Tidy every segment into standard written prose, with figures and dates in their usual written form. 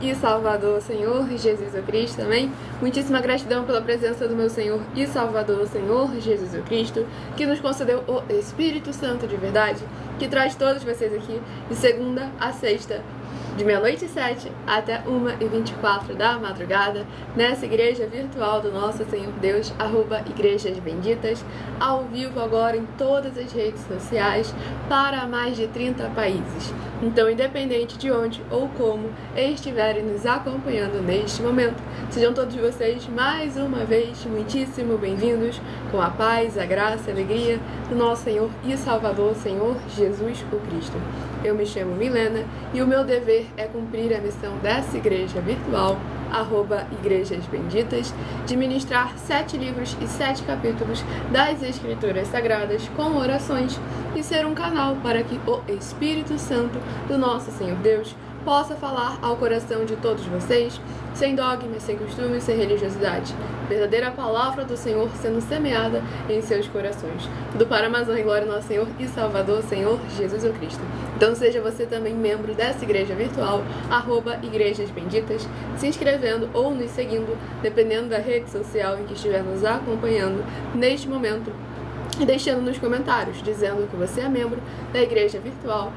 e Salvador, Senhor Jesus Cristo, amém? Muitíssima gratidão pela presença do meu Senhor e Salvador, Senhor Jesus Cristo, que nos concedeu o Espírito Santo de verdade, que traz todos vocês aqui de segunda a sexta, de meia-noite e 7 até 1h24 da madrugada, nessa igreja virtual do nosso Senhor Deus, @Igrejas Benditas, ao vivo agora em todas as redes sociais, para mais de 30 países. Então, independente de onde ou como estiverem nos acompanhando neste momento, sejam todos vocês mais uma vez muitíssimo bem-vindos, com a paz, a graça, a alegria do nosso Senhor e Salvador, Senhor Jesus o Cristo. Eu me chamo Milena e o meu dever é cumprir a missão dessa igreja virtual, @Igrejas Benditas, de ministrar 7 livros e 7 capítulos das Escrituras Sagradas com orações e ser um canal para que o Espírito Santo do nosso Senhor Deus possa falar ao coração de todos vocês, sem dogmas, sem costumes, sem religiosidade. Verdadeira palavra do Senhor sendo semeada em seus corações. Tudo para a honra e glória do nosso Senhor e Salvador, Senhor Jesus Cristo. Então seja você também membro dessa igreja virtual, @Igrejas Benditas, se inscrevendo ou nos seguindo, dependendo da rede social em que estiver nos acompanhando neste momento, e deixando nos comentários, dizendo que você é membro da igreja virtual,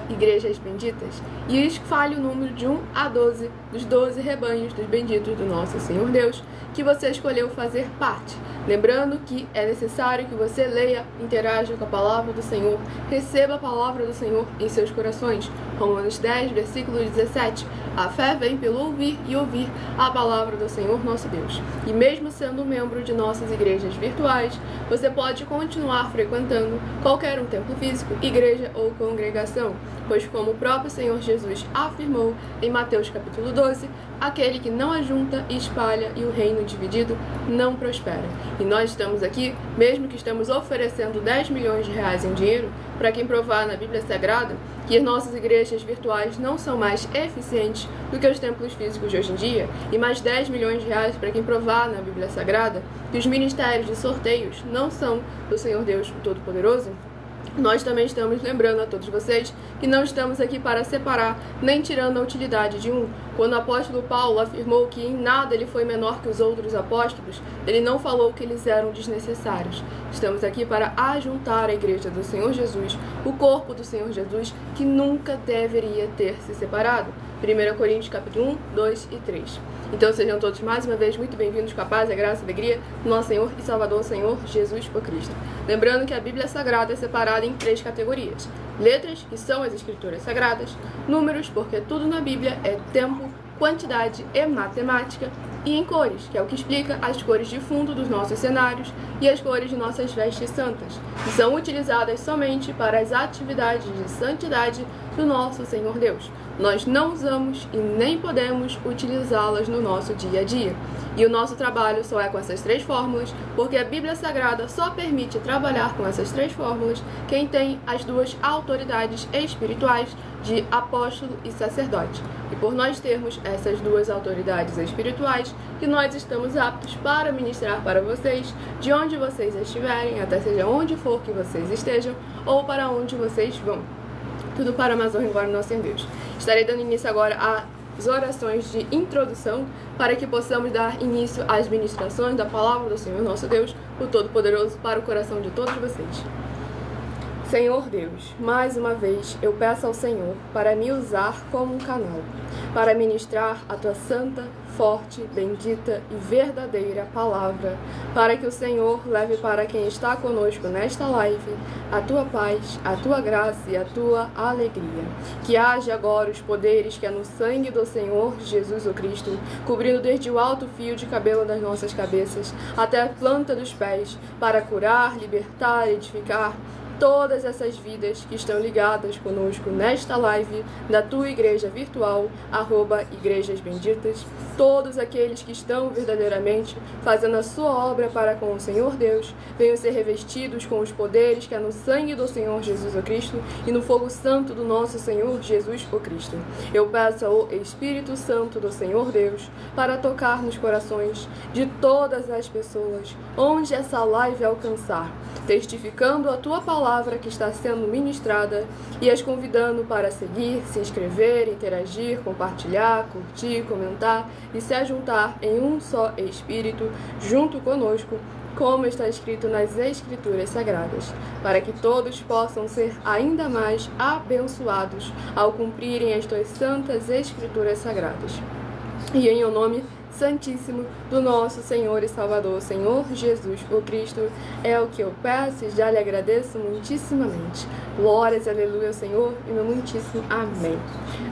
@Igrejas Benditas, e fale o número de 1 a 12 dos 12 rebanhos dos benditos do nosso Senhor Deus, que você escolheu fazer parte. Lembrando que é necessário que você leia, interaja com a palavra do Senhor, receba a palavra do Senhor em seus corações. Romanos 10, versículo 17. A fé vem pelo ouvir e ouvir a palavra do Senhor nosso Deus. E mesmo sendo membro de nossas igrejas virtuais, você pode continuar frequentando qualquer um templo físico, igreja ou congregação, pois como o próprio Senhor Jesus afirmou em Mateus capítulo 12, aquele que não ajunta e espalha e o reino dividido não prospera. E nós estamos aqui, mesmo que estamos oferecendo 10 milhões de reais em dinheiro, para quem provar na Bíblia Sagrada que as nossas igrejas virtuais não são mais eficientes do que os templos físicos de hoje em dia, e mais 10 milhões de reais para quem provar na Bíblia Sagrada que os ministérios de sorteios não são do Senhor Deus o Todo-Poderoso, nós também estamos lembrando a todos vocês que não estamos aqui para separar, nem tirando a utilidade de um. Quando o apóstolo Paulo afirmou que em nada ele foi menor que os outros apóstolos, ele não falou que eles eram desnecessários. Estamos aqui para ajuntar a igreja do Senhor Jesus, o corpo do Senhor Jesus, que nunca deveria ter se separado. 1 Coríntios capítulo 1, 2 e 3. Então sejam todos mais uma vez muito bem-vindos com a paz, a graça e a alegria do nosso Senhor e Salvador, Senhor Jesus o Cristo. Lembrando que a Bíblia Sagrada é separada em 3 categorias. Letras, que são as Escrituras Sagradas. Números, porque tudo na Bíblia é tempo, quantidade e matemática. E em cores, que é o que explica as cores de fundo dos nossos cenários e as cores de nossas vestes santas, que são utilizadas somente para as atividades de santidade do nosso Senhor Deus. Nós não usamos e nem podemos utilizá-las no nosso dia a dia. E o nosso trabalho só é com essas 3 fórmulas, porque a Bíblia Sagrada só permite trabalhar com essas 3 fórmulas quem tem as 2 autoridades espirituais de apóstolo e sacerdote. E por nós termos essas 2 autoridades espirituais, que nós estamos aptos para ministrar para vocês, de onde vocês estiverem, até seja onde for que vocês estejam, ou para onde vocês vão. Tudo para a honra e glória do nosso Senhor Deus. Estarei dando início agora às orações de introdução, para que possamos dar início às ministrações da palavra do Senhor nosso Deus, o Todo-Poderoso, para o coração de todos vocês. Senhor Deus, mais uma vez eu peço ao Senhor para me usar como um canal, para ministrar a tua santa, forte, bendita e verdadeira palavra, para que o Senhor leve para quem está conosco nesta live a tua paz, a tua graça e a tua alegria. Que haja agora os poderes que é no sangue do Senhor Jesus o Cristo, cobrindo desde o alto fio de cabelo das nossas cabeças até a planta dos pés, para curar, libertar, edificar todas essas vidas que estão ligadas conosco nesta live da tua igreja virtual, @Igrejas Benditas, todos aqueles que estão verdadeiramente fazendo a sua obra para com o Senhor Deus, venham ser revestidos com os poderes que é no sangue do Senhor Jesus o Cristo e no fogo santo do nosso Senhor Jesus o Cristo. Eu peço ao Espírito Santo do Senhor Deus para tocar nos corações de todas as pessoas onde essa live alcançar, testificando a tua palavra palavra que está sendo ministrada e as convidando para seguir, se inscrever, interagir, compartilhar, curtir, comentar e se ajuntar em um só Espírito junto conosco, como está escrito nas Escrituras Sagradas, para que todos possam ser ainda mais abençoados ao cumprirem as tuas santas Escrituras Sagradas. E em o nome santíssimo do nosso Senhor e Salvador, Senhor Jesus o Cristo, é o que eu peço e já lhe agradeço muitíssimamente. Glórias, aleluia, Senhor, e meu muitíssimo amém.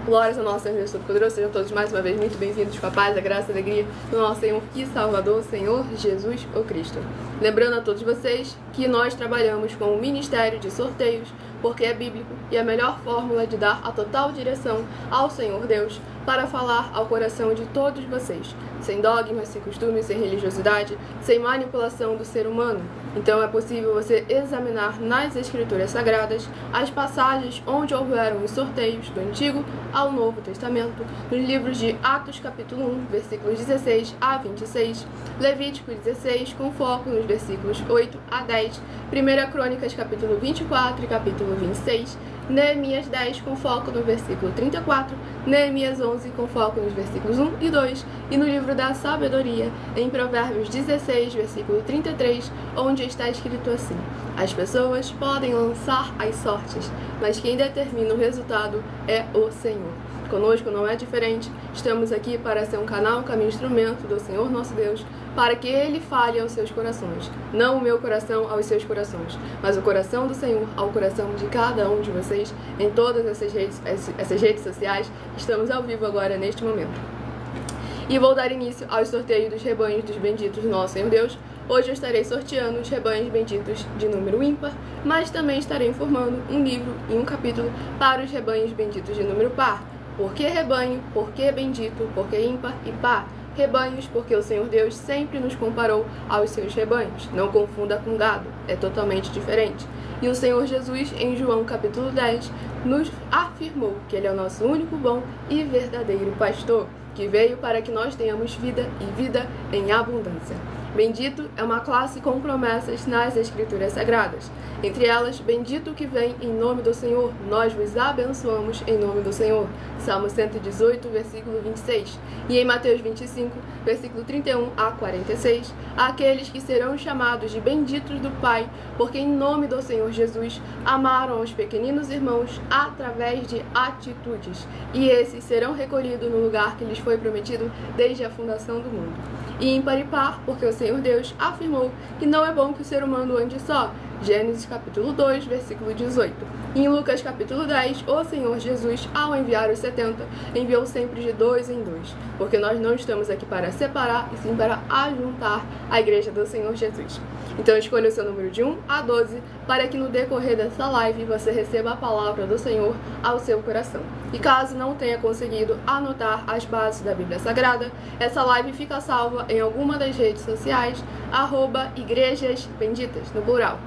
Glórias ao nosso Senhor Jesus Todo-Poderoso. Sejam todos mais uma vez muito bem-vindos com a paz, a graça e a alegria do nosso Senhor e Salvador, Senhor Jesus o Cristo. Lembrando a todos vocês que nós trabalhamos com o Ministério de Sorteios, porque é bíblico e a melhor fórmula de dar a total direção ao Senhor Deus para falar ao coração de todos vocês, sem dogmas, sem costumes, sem religiosidade, sem manipulação do ser humano. Então é possível você examinar nas Escrituras Sagradas as passagens onde houveram os sorteios do Antigo ao Novo Testamento, nos livros de Atos capítulo 1, versículos 16 a 26, Levítico 16, com foco nos versículos 8 a 10, 1 Crônicas capítulo 24 e capítulo 26, Neemias 10, com foco no versículo 34, Neemias 11, com foco nos versículos 1 e 2, e no livro da Sabedoria, em Provérbios 16, versículo 33, onde está escrito assim: as pessoas podem lançar as sortes, mas quem determina o resultado é o Senhor. Conosco não é diferente, estamos aqui para ser um canal, caminho, instrumento do Senhor nosso Deus, para que Ele fale aos seus corações. Não o meu coração aos seus corações, mas o coração do Senhor ao coração de cada um de vocês, em todas essas redes sociais. Estamos ao vivo agora, neste momento. E vou dar início aos sorteios dos rebanhos dos benditos do nosso Senhor Deus. Hoje eu estarei sorteando os rebanhos benditos de número ímpar, mas também estarei informando um livro e um capítulo para os rebanhos benditos de número par. Por que rebanho? Por que bendito? Por que ímpar e par? Rebanhos, porque o Senhor Deus sempre nos comparou aos seus rebanhos. Não confunda com gado, é totalmente diferente. E o Senhor Jesus, em João capítulo 10, nos afirmou que Ele é o nosso único bom e verdadeiro pastor, que veio para que nós tenhamos vida e vida em abundância. Bendito é uma classe com promessas nas Escrituras Sagradas. Entre elas, bendito que vem em nome do Senhor, nós vos abençoamos em nome do Senhor. Salmo 118, versículo 26. E em Mateus 25, versículo 31 a 46, aqueles que serão chamados de benditos do Pai, porque em nome do Senhor Jesus amaram os pequeninos irmãos através de atitudes, e esses serão recolhidos no lugar que lhes foi prometido desde a fundação do mundo. E ímpar e par, porque o Senhor Deus afirmou que não é bom que o ser humano ande só. Gênesis capítulo 2, versículo 18. E em Lucas capítulo 10, o Senhor Jesus, ao enviar os 70, enviou sempre de 2 em 2, porque nós não estamos aqui para separar, e sim para ajuntar a igreja do Senhor Jesus. Então escolha o seu número de 1 a 12, para que no decorrer dessa live você receba a palavra do Senhor ao seu coração. E caso não tenha conseguido anotar as bases da Bíblia Sagrada, essa live fica salva em alguma das redes sociais, @igrejas benditas, no plural,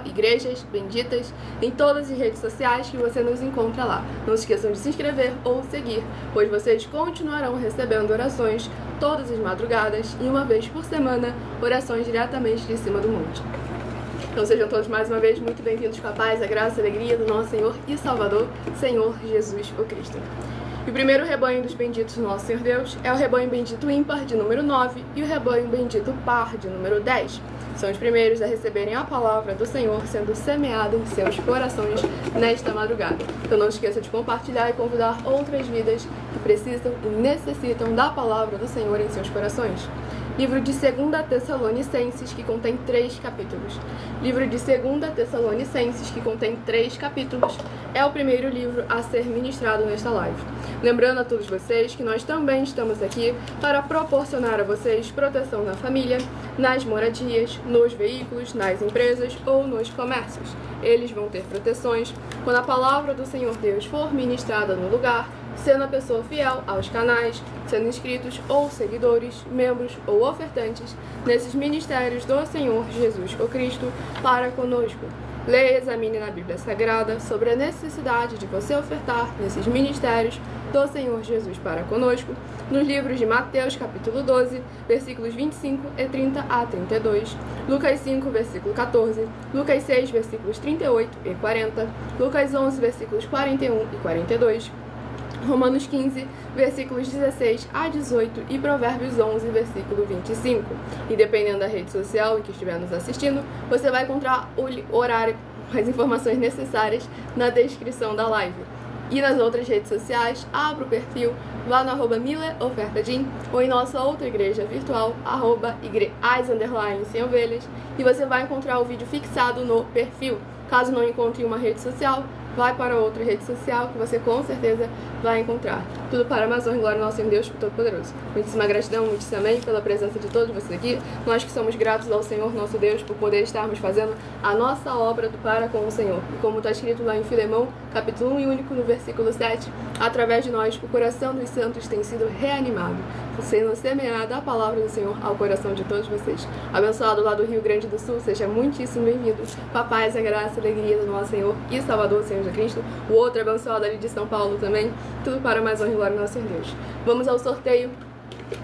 @igrejas benditas, em todas as redes sociais que você nos encontra lá. Não se esqueçam de se inscrever ou seguir, pois vocês continuarão recebendo orações todas as madrugadas e uma vez por semana, orações diretamente de cima do monte. Então sejam todos mais uma vez muito bem-vindos com a paz, a graça e a alegria do nosso Senhor e Salvador, Senhor Jesus o Cristo. E o primeiro rebanho dos benditos do nosso Senhor Deus é o rebanho bendito ímpar, de número 9, e o rebanho bendito par, de número 10. São os primeiros a receberem a palavra do Senhor sendo semeada em seus corações nesta madrugada. Então não esqueça de compartilhar e convidar outras vidas que precisam e necessitam da palavra do Senhor em seus corações. Livro de 2 Tessalonicenses, que contém 3 capítulos. Livro de 2 Tessalonicenses, que contém 3 capítulos, é o primeiro livro a ser ministrado nesta live. Lembrando a todos vocês que nós também estamos aqui para proporcionar a vocês proteção na família, nas moradias, nos veículos, nas empresas ou nos comércios. Eles vão ter proteções quando a palavra do Senhor Deus for ministrada no lugar, sendo a pessoa fiel aos canais, sendo inscritos ou seguidores, membros ou ofertantes nesses ministérios do Senhor Jesus o Cristo para conosco. Leia e examine na Bíblia Sagrada sobre a necessidade de você ofertar nesses ministérios do Senhor Jesus para conosco, nos livros de Mateus, capítulo 12, versículos 25 e 30 a 32, Lucas 5, versículo 14, Lucas 6, versículos 38 e 40, Lucas 11, versículos 41 e 42, Romanos 15, versículos 16 a 18 e Provérbios 11, versículo 25. E dependendo da rede social em que estiver nos assistindo, você vai encontrar o horário, as informações necessárias na descrição da live. E nas outras redes sociais, abra o perfil lá no @mileofertadim ou em nossa outra igreja virtual, @as_sem-ovelhas, e você vai encontrar o vídeo fixado no perfil. Caso não encontre uma rede social, vai para outra rede social que você com certeza vai encontrar. Tudo para a honra e glória ao nosso Deus Todo-Poderoso. Muitíssima gratidão, muitíssimo amém pela presença de todos vocês aqui. Nós que somos gratos ao Senhor, nosso Deus, por poder estarmos fazendo a nossa obra do para com o Senhor. E como está escrito lá em Filemão, capítulo 1 e único, no versículo 7, através de nós, o coração dos santos tem sido reanimado, sendo semeada a palavra do Senhor ao coração de todos vocês. Abençoado lá do Rio Grande do Sul, seja muitíssimo bem-vindo. Com a paz, a graça e a alegria do nosso Senhor e Salvador, Senhor Jesus Cristo. O outro abençoado ali de São Paulo também. Tudo para mais honra e glória ao nosso Deus. Vamos ao sorteio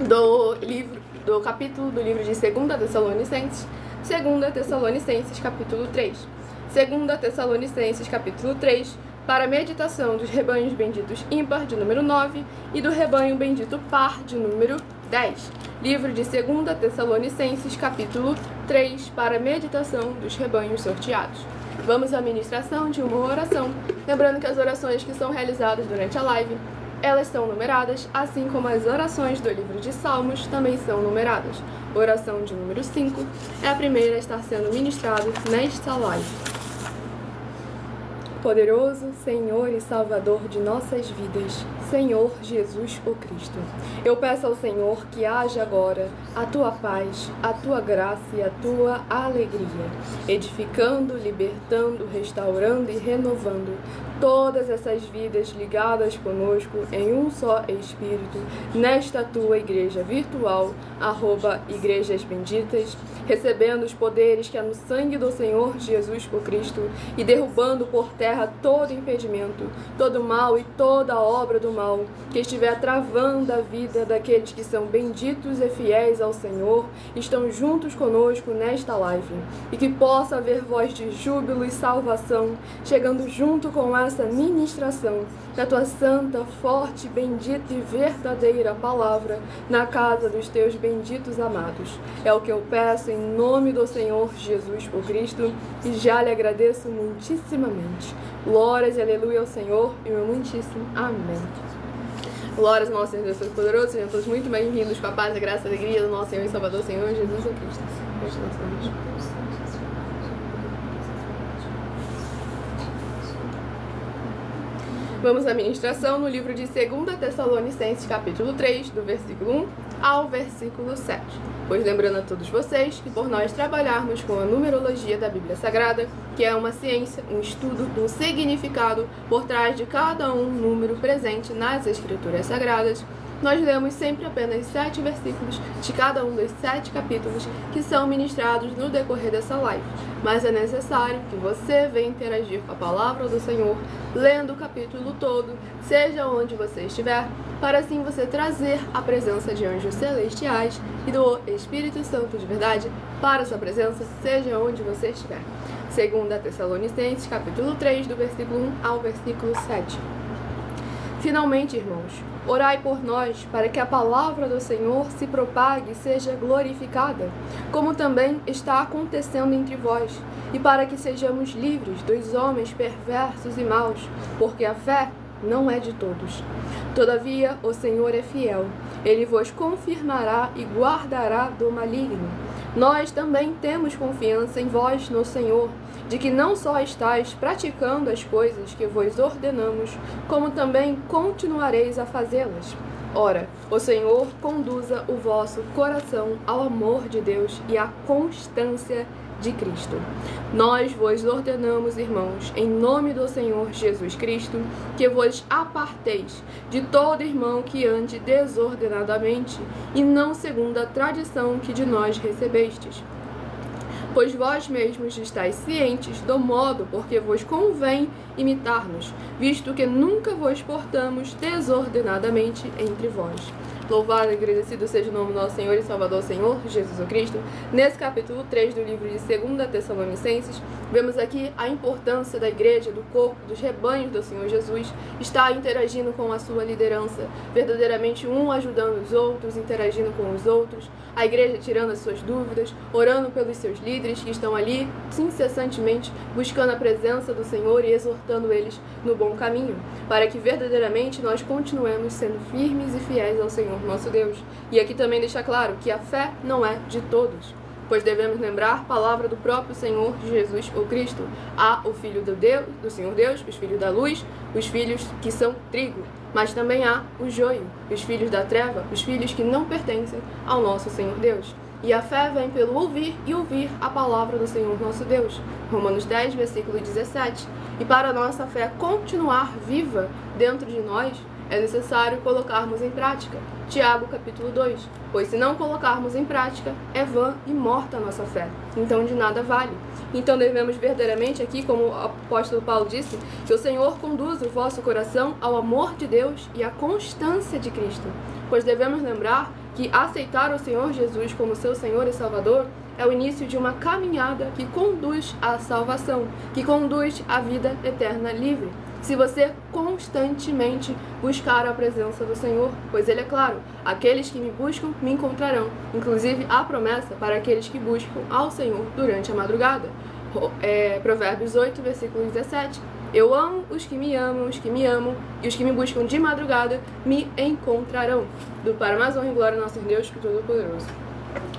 do capítulo do livro de 2 Tessalonicenses. 2 Tessalonicenses, capítulo 3. 2 Tessalonicenses, capítulo 3, para a meditação dos rebanhos benditos ímpar, de número 9, e do rebanho bendito par, de número 10. Livro de 2 Tessalonicenses, capítulo 3, para a meditação dos rebanhos sorteados. Vamos à ministração de uma oração, lembrando que as orações que são realizadas durante a live, elas são numeradas, assim como as orações do livro de Salmos também são numeradas. Oração de número 5 é a primeira a estar sendo ministrada nesta live. Poderoso Senhor e Salvador de nossas vidas, Senhor Jesus o Cristo, eu peço ao Senhor que haja agora a tua paz, a tua graça e a tua alegria, edificando, libertando, restaurando e renovando todas essas vidas ligadas conosco em um só Espírito, nesta tua igreja virtual, @Igrejas Benditas, recebendo os poderes que há no sangue do Senhor Jesus o Cristo e derrubando por terra todo impedimento, todo mal e toda obra do mal que estiver travando a vida daqueles que são benditos e fiéis ao Senhor, estão juntos conosco nesta live, e que possa haver voz de júbilo e salvação chegando junto com essa ministração da tua santa, forte, bendita e verdadeira palavra na casa dos teus benditos amados. É o que eu peço em nome do Senhor Jesus o Cristo e já lhe agradeço muitíssimamente. Glórias e aleluia ao Senhor e meu muitíssimo amém. Glórias ao nosso Senhor Deus Todo-Poderoso, sejam todos muito bem-vindos com a paz, a graça e a alegria do nosso Senhor e Salvador, Senhor Jesus o Cristo. Vamos à ministração no livro de 2 Tessalonicenses, capítulo 3, do versículo 1 ao versículo 7. Pois lembrando a todos vocês que por nós trabalharmos com a numerologia da Bíblia Sagrada, que é uma ciência, um estudo, um significado por trás de cada número presente nas Escrituras Sagradas, nós lemos sempre apenas 7 versículos de cada um dos 7 capítulos que são ministrados no decorrer dessa live. Mas é necessário que você venha interagir com a palavra do Senhor, lendo o capítulo todo, seja onde você estiver, para assim você trazer a presença de anjos celestiais e do Espírito Santo de verdade para a sua presença, seja onde você estiver. 2 Tessalonicenses, capítulo 3, do versículo 1 ao versículo 7. Finalmente, irmãos, orai por nós, para que a palavra do Senhor se propague e seja glorificada, como também está acontecendo entre vós, e para que sejamos livres dos homens perversos e maus, porque a fé não é de todos. Todavia, o Senhor é fiel, ele vos confirmará e guardará do maligno. Nós também temos confiança em vós no Senhor, de que não só estáis praticando as coisas que vos ordenamos, como também continuareis a fazê-las. Ora, o Senhor conduza o vosso coração ao amor de Deus e à constância de Cristo. Nós vos ordenamos, irmãos, em nome do Senhor Jesus Cristo, que vos aparteis de todo irmão que ande desordenadamente e não segundo a tradição que de nós recebestes. Pois vós mesmos estáis cientes do modo por que vos convém imitar-nos, visto que nunca vos portamos desordenadamente entre vós. Louvado e agradecido seja o nome do nosso Senhor e Salvador, Senhor Jesus Cristo. Nesse capítulo 3 do livro de 2 Tessalonicenses, vemos aqui a importância da igreja, do corpo, dos rebanhos do Senhor Jesus, estar interagindo com a sua liderança, verdadeiramente um ajudando os outros, interagindo com os outros, a igreja tirando as suas dúvidas, orando pelos seus líderes que estão ali incessantemente buscando a presença do Senhor e exortando eles no bom caminho, para que verdadeiramente nós continuemos sendo firmes e fiéis ao Senhor nosso Deus. E aqui também deixa claro que a fé não é de todos, pois devemos lembrar a palavra do próprio Senhor Jesus, o Cristo. Há o Filho do Senhor Deus, os filhos da luz, os filhos que são trigo, mas também há o joio, os filhos da treva, os filhos que não pertencem ao nosso Senhor Deus. E a fé vem pelo ouvir e ouvir a palavra do Senhor nosso Deus. Romanos 10, versículo 17. E para a nossa fé continuar viva dentro de nós, é necessário colocarmos em prática. Tiago, capítulo 2. Pois se não colocarmos em prática, é vã e morta a nossa fé. Então de nada vale. Então devemos verdadeiramente aqui, como o apóstolo Paulo disse, que o Senhor conduza o vosso coração ao amor de Deus e à constância de Cristo. Pois devemos lembrar que aceitar o Senhor Jesus como seu Senhor e Salvador é o início de uma caminhada que conduz à salvação, que conduz à vida eterna livre. Se você constantemente buscar a presença do Senhor, pois Ele é claro, aqueles que me buscam me encontrarão. Inclusive, há promessa para aqueles que buscam ao Senhor durante a madrugada. Provérbios 8, versículo 17. Eu amo os que me amam, e os que me buscam de madrugada me encontrarão. Para mais honra e glória nosso Deus, que Todo-Poderoso.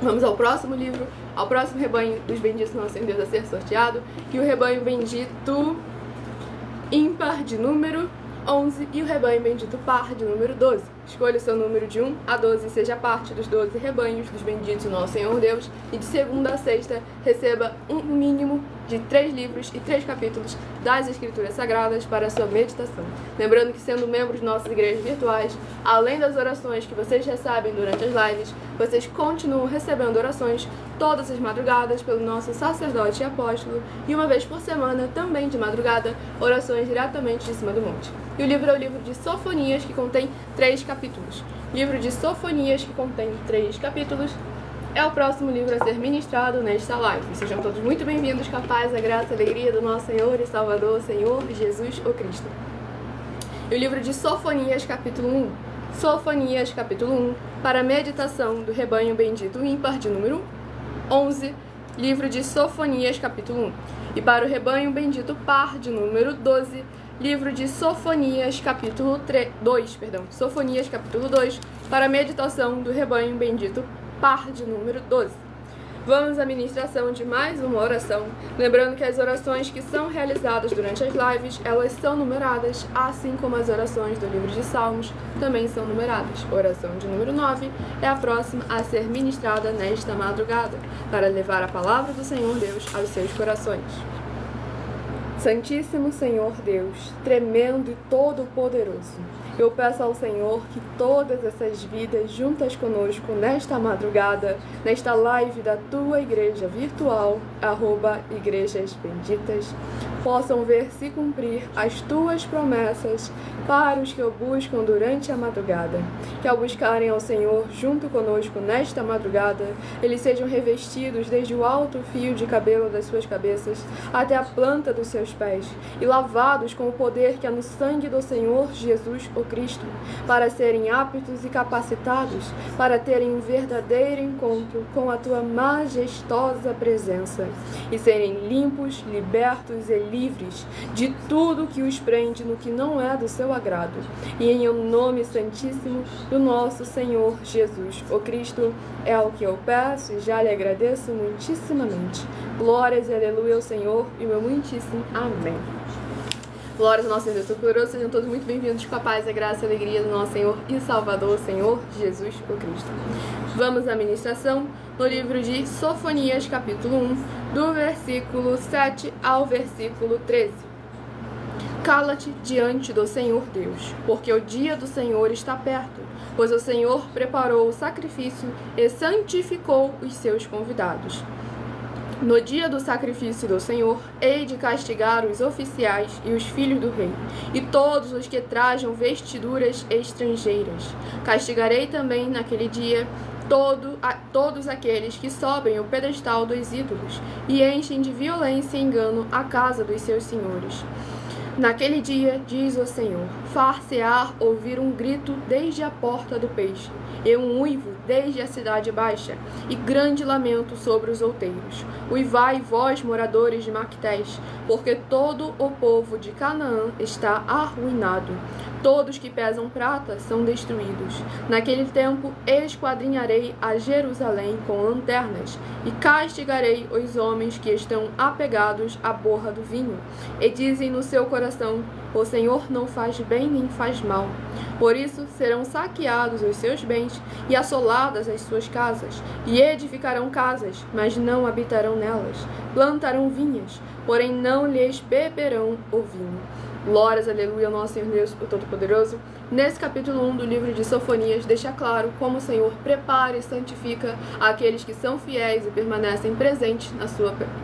Vamos ao próximo livro, ao próximo rebanho dos benditos nosso Deus a ser sorteado, que o rebanho bendito ímpar de número 11 e o rebanho bendito par de número 12. Escolha o seu número de 1 a 12 e seja parte dos 12 rebanhos dos benditos nosso Senhor Deus, e de segunda a sexta receba um mínimo de 3 livros e 3 capítulos das Escrituras Sagradas para a sua meditação. Lembrando que, sendo membros de nossas igrejas virtuais, além das orações que vocês recebem durante as lives, vocês continuam recebendo orações todas as madrugadas pelo nosso sacerdote e apóstolo, e uma vez por semana, também de madrugada, orações diretamente de cima do monte. E o livro é o livro de Sofonias, que contém 3 capítulos. Livro de Sofonias, que contém 3 capítulos, é o próximo livro a ser ministrado nesta live. Sejam todos muito bem-vindos, com a paz, a graça e a alegria do nosso Senhor e Salvador, Senhor Jesus, o Cristo. E o livro de Sofonias, capítulo 1. Sofonias, capítulo 1, para a meditação do rebanho bendito ímpar de número 11, livro de Sofonias, capítulo 1. E para o rebanho bendito par de número 12, livro de Sofonias, capítulo 2, Sofonias, capítulo 2, para a meditação do rebanho bendito par de número 12. Vamos à ministração de mais uma oração, lembrando que as orações que são realizadas durante as lives, elas são numeradas, assim como as orações do livro de Salmos também são numeradas. Oração de número 9 é a próxima a ser ministrada nesta madrugada, para levar a palavra do Senhor Deus aos seus corações. Santíssimo Senhor Deus, tremendo e todo-poderoso, eu peço ao Senhor que todas essas vidas juntas conosco nesta madrugada, nesta live da tua igreja virtual, @igrejas benditas, possam ver se cumprir as tuas promessas para os que o buscam durante a madrugada. Que ao buscarem ao Senhor junto conosco nesta madrugada, eles sejam revestidos desde o alto fio de cabelo das suas cabeças até a planta dos seus pés e lavados com o poder que há no sangue do Senhor Jesus, o Cristo, para serem aptos e capacitados para terem um verdadeiro encontro com a tua majestosa presença e serem limpos, libertos e livres de tudo que os prende no que não é do seu agrado. E em o nome santíssimo do nosso Senhor Jesus, o Cristo, é o que eu peço e já lhe agradeço muitíssimamente. Glórias e aleluia ao Senhor e meu muitíssimo amém. Glórias ao nosso Deus Todo-Poderoso, sejam todos muito bem-vindos com a paz, a graça e a alegria do nosso Senhor e Salvador, Senhor Jesus, o Cristo. Vamos à ministração no livro de Sofonias, capítulo 1, do versículo 7 ao versículo 13. Cala-te diante do Senhor Deus, porque o dia do Senhor está perto, pois o Senhor preparou o sacrifício e santificou os seus convidados. No dia do sacrifício do Senhor, hei de castigar os oficiais e os filhos do rei, e todos os que trajam vestiduras estrangeiras. Castigarei também naquele dia todos aqueles que sobem o pedestal dos ídolos e enchem de violência e engano a casa dos seus senhores. Naquele dia, diz o Senhor, far-se-á ouvir um grito desde a porta do peixe, e um uivo desde a cidade baixa, e grande lamento sobre os outeiros. Uivai, vós, moradores de Mactés, porque todo o povo de Canaã está arruinado. Todos que pesam prata são destruídos. Naquele tempo, esquadrinharei a Jerusalém com lanternas, e castigarei os homens que estão apegados à borra do vinho, e dizem no seu coração, o Senhor não faz bem nem faz mal. Por isso serão saqueados os seus bens e assoladas as suas casas, e edificarão casas, mas não habitarão nelas. Plantarão vinhas, porém não lhes beberão o vinho. Glórias, aleluia, ao nosso Senhor Deus, o Todo-Poderoso. Nesse capítulo 1 do livro de Sofonias, deixa claro como o Senhor prepara e santifica aqueles que são fiéis e permanecem presentes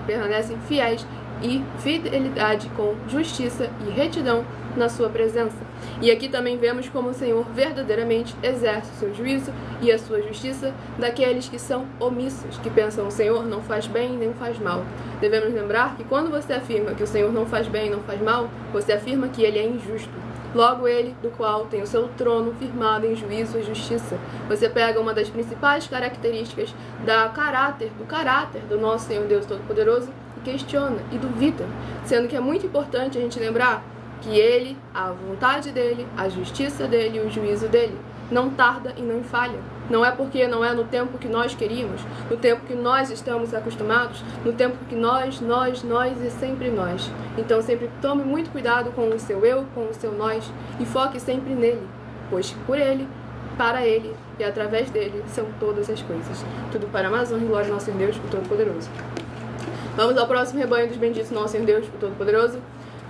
permanecem fiéis e fidelidade com justiça e retidão na sua presença. E aqui também vemos como o Senhor verdadeiramente exerce o seu juízo e a sua justiça daqueles que são omissos, que pensam o Senhor não faz bem nem faz mal. Devemos lembrar que quando você afirma que o Senhor não faz bem e não faz mal, você afirma que ele é injusto. Logo ele, do qual tem o seu trono firmado em juízo e justiça. Você pega uma das principais características do caráter do nosso Senhor Deus Todo-Poderoso e questiona e duvida, sendo que é muito importante a gente lembrar que ele, a vontade dele, a justiça dele e o juízo dele não tarda e não falha. Não é porque não é no tempo que nós queríamos, no tempo que nós estamos acostumados, no tempo que nós e sempre nós. Então sempre tome muito cuidado com o seu eu, com o seu nós e foque sempre nele, pois por ele, para ele e através dele são todas as coisas. Tudo para mais honra e glória ao nosso Deus, o Todo-Poderoso. Vamos ao próximo rebanho dos benditos, nosso Deus, o Todo-Poderoso.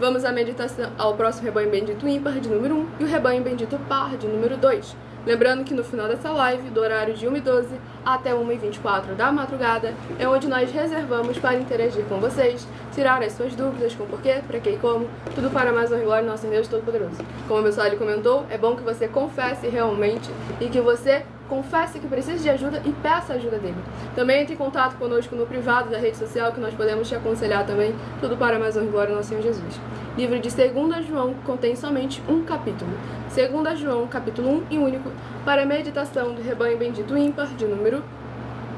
Vamos à meditação ao próximo rebanho bendito ímpar de número 1 e o rebanho bendito par de número 2. Lembrando que no final dessa live, do horário de 1h12 até 1h24 da madrugada, é onde nós reservamos para interagir com vocês, tirar as suas dúvidas com porquê, para que e como, tudo para mais honra e glória ao nosso Deus Todo-Poderoso. Como o meu Sali comentou, é bom que você confesse realmente e que você confesse que precisa de ajuda e peça a ajuda dele. Também entre em contato conosco no privado da rede social que nós podemos te aconselhar também, tudo para mais honra e glória ao nosso Senhor Jesus. Livro de 2 João contém somente um capítulo. 2 João, capítulo 1 e único, para a meditação do rebanho bendito ímpar de número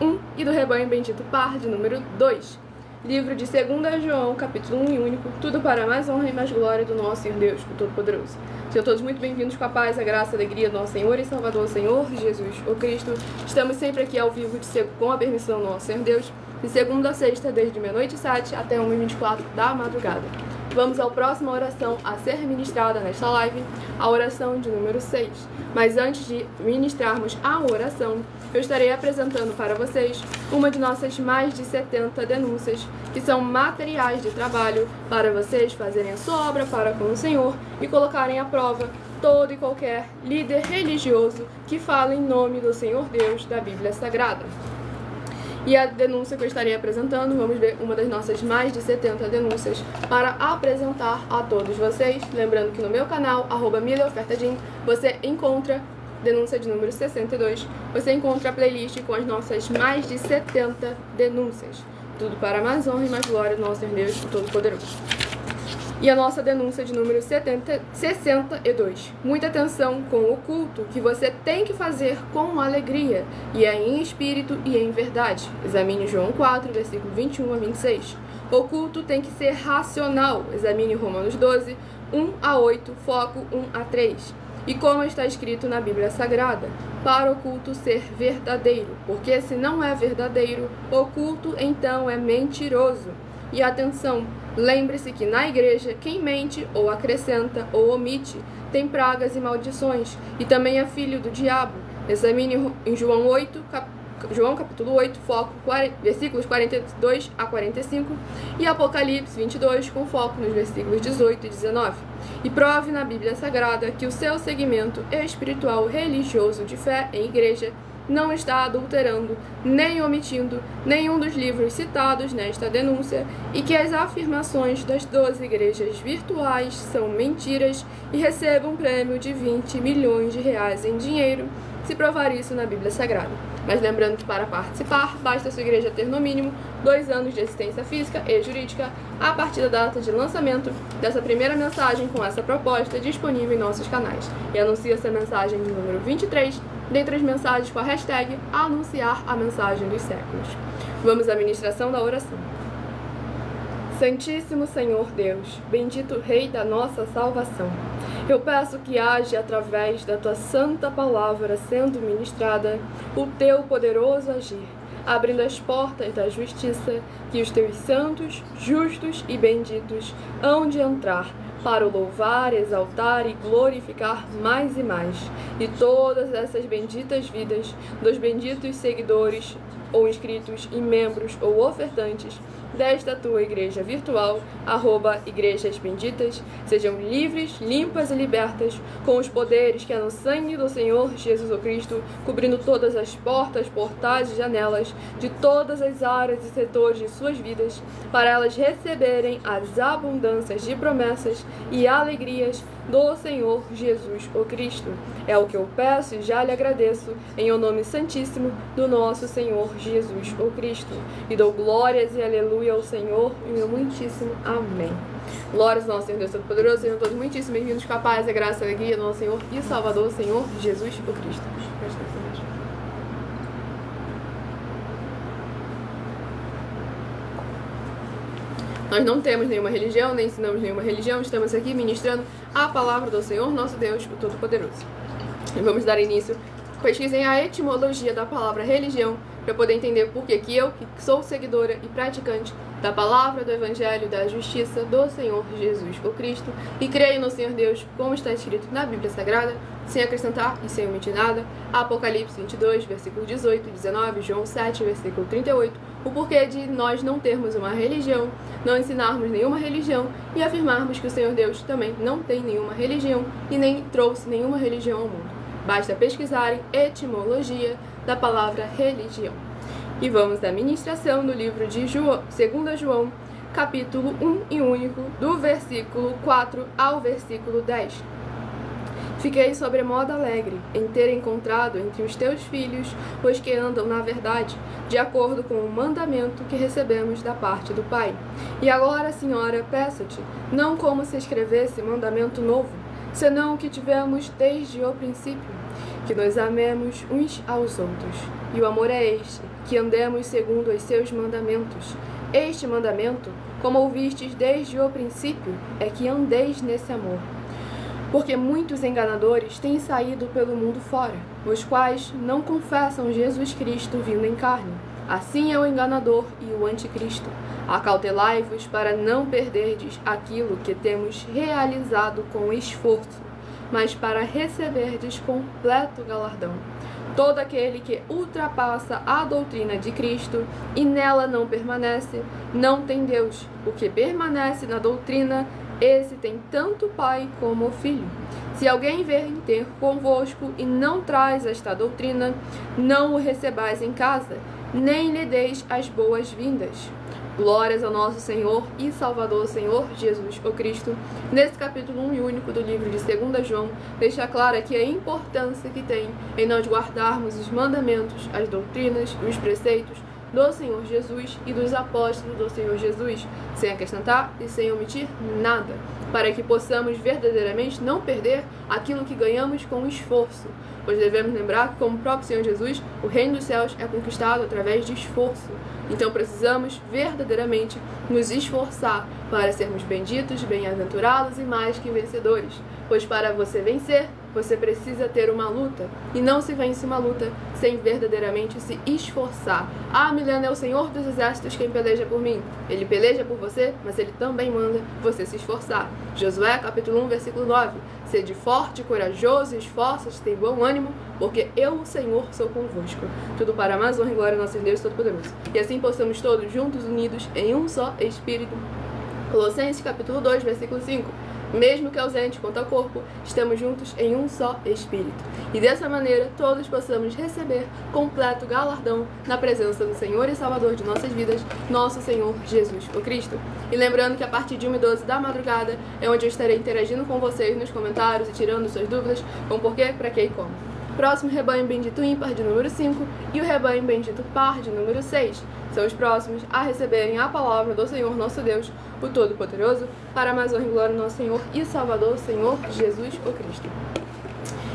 1 e do rebanho bendito par de número 2. Livro de 2 João, capítulo 1 e único, tudo para mais honra e mais glória do nosso Senhor Deus, o Todo-Poderoso. Sejam todos muito bem-vindos com a paz, a graça e a alegria do nosso Senhor e Salvador, Senhor Jesus, o Cristo. Estamos sempre aqui ao vivo com a permissão do nosso Senhor Deus, de segunda a sexta, desde meia-noite e 7 até 1h24 da madrugada. Vamos à próxima oração a ser ministrada nesta live, a oração de número 6. Mas antes de ministrarmos a oração, eu estarei apresentando para vocês uma de nossas mais de 70 denúncias, que são materiais de trabalho para vocês fazerem a sua obra para com o Senhor e colocarem à prova todo e qualquer líder religioso que fala em nome do Senhor Deus da Bíblia Sagrada. E a denúncia que eu estarei apresentando, vamos ver uma das nossas mais de 70 denúncias para apresentar a todos vocês. Lembrando que no meu canal, @mileofertadim, você encontra denúncia de número 62. Você encontra a playlist com as nossas mais de 70 denúncias. Tudo para mais honra e mais glória do nosso Senhor Deus Todo-Poderoso. E a nossa denúncia de número 62. Muita atenção com o culto que você tem que fazer com alegria, e é em espírito e em verdade. Examine João 4, versículo 21 a 26. O culto tem que ser racional. Examine Romanos 12, 1 a 8, foco 1 a 3. E como está escrito na Bíblia Sagrada, para o culto ser verdadeiro, porque se não é verdadeiro, o culto então é mentiroso. E atenção, lembre-se que na igreja, quem mente ou acrescenta ou omite tem pragas e maldições, e também é filho do diabo. Examine em João capítulo 8, foco versículos 42 a 45, e Apocalipse 22, com foco nos versículos 18 e 19. E prove na Bíblia Sagrada que o seu segmento espiritual religioso de fé em igreja não está adulterando, nem omitindo nenhum dos livros citados nesta denúncia e que as afirmações das 12 igrejas virtuais são mentiras e receba um prêmio de 20 milhões de reais em dinheiro se provar isso na Bíblia Sagrada. Mas lembrando que para participar, basta a sua igreja ter no mínimo 2 anos de existência física e jurídica a partir da data de lançamento dessa primeira mensagem com essa proposta disponível em nossos canais. E anuncie essa mensagem de número 23 dentre as mensagens com a hashtag anunciar a mensagem dos séculos. Vamos à ministração da oração. Santíssimo Senhor Deus, bendito Rei da nossa salvação, eu peço que age através da tua santa palavra sendo ministrada o teu poderoso agir, abrindo as portas da justiça que os teus santos, justos e benditos hão de entrar para o louvar, exaltar e glorificar mais e mais. E todas essas benditas vidas dos benditos seguidores ou inscritos e membros ou ofertantes desta tua igreja virtual, @igrejas benditas, sejam livres, limpas e libertas com os poderes que é no sangue do Senhor Jesus Cristo, cobrindo todas as portas, portais e janelas de todas as áreas e setores de suas vidas, para elas receberem as abundâncias de promessas e alegrias do Senhor Jesus o Cristo. É o que eu peço e já lhe agradeço em o nome santíssimo do nosso Senhor Jesus o Cristo. E dou glórias e aleluia ao Senhor em meu muitíssimo amém. Glórias ao nosso Senhor Deus Todo-Poderoso, sejam todos muitíssimo bem-vindos com a paz, a graça e a alegria do nosso Senhor e Salvador, Senhor Jesus o Cristo. Nós não temos nenhuma religião, nem ensinamos nenhuma religião, estamos aqui ministrando a palavra do Senhor, nosso Deus, o Todo-Poderoso. E vamos dar início. Pesquisem a etimologia da palavra religião para poder entender por que eu, que sou seguidora e praticante da palavra do Evangelho da Justiça do Senhor Jesus o Cristo, e creio no Senhor Deus, como está escrito na Bíblia Sagrada, sem acrescentar e sem omitir nada, Apocalipse 22, versículo 18 e 19, João 7, versículo 38, o porquê de nós não termos uma religião, não ensinarmos nenhuma religião e afirmarmos que o Senhor Deus também não tem nenhuma religião e nem trouxe nenhuma religião ao mundo. Basta pesquisarem etimologia da palavra religião. E vamos à ministração do livro de 2 João, capítulo 1 e único, do versículo 4 ao versículo 10. Fiquei sobremodo alegre em ter encontrado entre os teus filhos os que andam na verdade, de acordo com o mandamento que recebemos da parte do Pai. E agora, Senhora, peço-te, não como se escrevesse mandamento novo, senão o que tivemos desde o princípio, que nos amemos uns aos outros. E o amor é este, que andemos segundo os seus mandamentos. Este mandamento, como ouvistes desde o princípio, é que andeis nesse amor. Porque muitos enganadores têm saído pelo mundo fora, os quais não confessam Jesus Cristo vindo em carne. Assim é o enganador e o anticristo. Acautelai-vos para não perderdes aquilo que temos realizado com esforço, mas para receberdes completo galardão. Todo aquele que ultrapassa a doutrina de Cristo e nela não permanece, não tem Deus. O que permanece na doutrina, esse tem tanto o Pai como o Filho. Se alguém vem ter convosco e não traz esta doutrina, não o recebais em casa, nem lhe deis as boas-vindas. Glórias ao nosso Senhor e Salvador, Senhor Jesus o Cristo. Nesse capítulo 1 e único do livro de 2 João, deixa clara aqui a importância que tem em nós guardarmos os mandamentos, as doutrinas e os preceitos do Senhor Jesus e dos apóstolos do Senhor Jesus, sem acrescentar e sem omitir nada, para que possamos verdadeiramente não perder aquilo que ganhamos com esforço, pois devemos lembrar que, como o próprio Senhor Jesus, o reino dos céus é conquistado através de esforço. Então precisamos verdadeiramente nos esforçar para sermos benditos, bem-aventurados e mais que vencedores, pois para você vencer, você precisa ter uma luta, e não se vence uma luta sem verdadeiramente se esforçar. Milena é o Senhor dos Exércitos quem peleja por mim. Ele peleja por você, mas ele também manda você se esforçar. Josué, capítulo 1, versículo 9. Sede forte, corajoso, esforça-te, tem bom ânimo, porque eu, o Senhor, sou convosco. Tudo para mais honra e glória ao nosso Deus Todo-Poderoso. E assim possamos todos juntos, unidos, em um só Espírito. Colossenses, capítulo 2, versículo 5. Mesmo que ausente quanto ao corpo, estamos juntos em um só Espírito. E dessa maneira, todos possamos receber completo galardão na presença do Senhor e Salvador de nossas vidas, nosso Senhor Jesus, o Cristo. E lembrando que a partir de 1h12 da madrugada é onde eu estarei interagindo com vocês nos comentários e tirando suas dúvidas com porquê, pra quê e como. Próximo rebanho bendito ímpar de número 5 e o rebanho bendito par de número 6 são os próximos a receberem a palavra do Senhor nosso Deus, o Todo-Poderoso, para mais honra e glória do nosso Senhor e Salvador, Senhor Jesus o Cristo.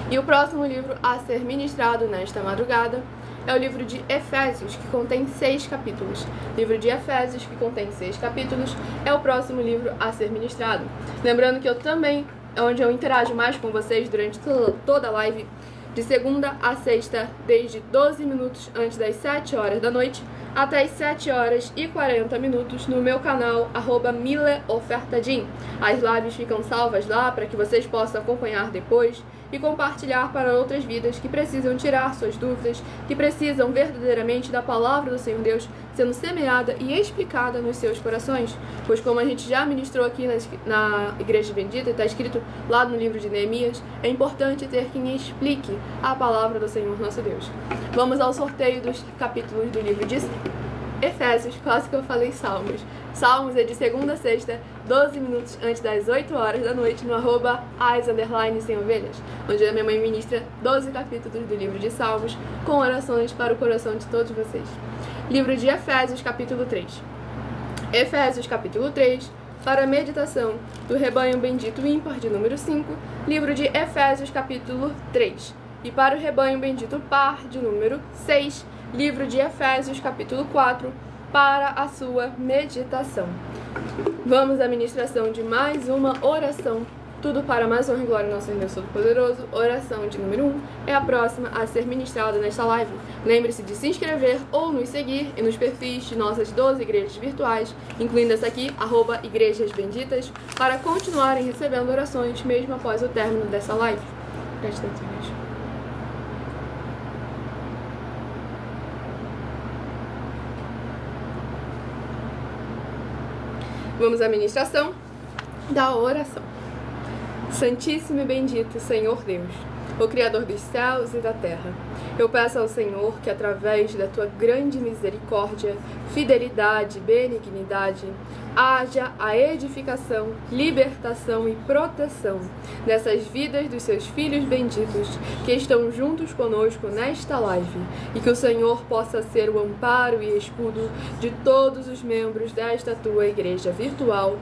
E o próximo livro a ser ministrado nesta madrugada é o livro de Efésios, que contém 6 capítulos. Livro de Efésios, que contém 6 capítulos, é o próximo livro a ser ministrado. Lembrando que eu também, é onde eu interajo mais com vocês durante toda a live, de segunda a sexta, desde 12 minutos antes das 7 horas da noite, até as 7 horas e 40 minutos no meu canal, @mileofertadim. As lives ficam salvas lá para que vocês possam acompanhar depois e compartilhar para outras vidas que precisam tirar suas dúvidas, que precisam verdadeiramente da palavra do Senhor Deus sendo semeada e explicada nos seus corações. Pois como a gente já ministrou aqui na Igreja Bendita, está escrito lá no livro de Neemias, é importante ter quem explique a palavra do Senhor nosso Deus. Vamos ao sorteio dos capítulos do livro de Efésios, quase que eu falei Salmos. Salmos é de segunda a sexta, 12 minutos antes das 8 horas da noite, no @as_sem-ovelhas, onde a minha mãe ministra 12 capítulos do livro de Salmos, com orações para o coração de todos vocês. Livro de Efésios, capítulo 3. Efésios, capítulo 3, para a meditação do rebanho bendito ímpar de número 5, livro de Efésios, capítulo 3. E para o rebanho bendito par de número 6, livro de Efésios, capítulo 4, para a sua meditação. Vamos à ministração de mais uma oração. Tudo para mais honra e glória do nosso Deus Todo-Poderoso. Oração de número 1 é a próxima a ser ministrada nesta live. Lembre-se de se inscrever ou nos seguir e nos perfis de nossas 12 igrejas virtuais, incluindo essa aqui, @Igrejas Benditas, para continuarem recebendo orações mesmo após o término dessa live. Preste atenção, igreja. Vamos à ministração da oração. Santíssimo e bendito Senhor Deus, o Criador dos céus e da terra, eu peço ao Senhor que, através da tua grande misericórdia, fidelidade e benignidade, haja a edificação, libertação e proteção dessas vidas dos seus filhos benditos que estão juntos conosco nesta live, e que o Senhor possa ser o amparo e escudo de todos os membros desta tua igreja virtual,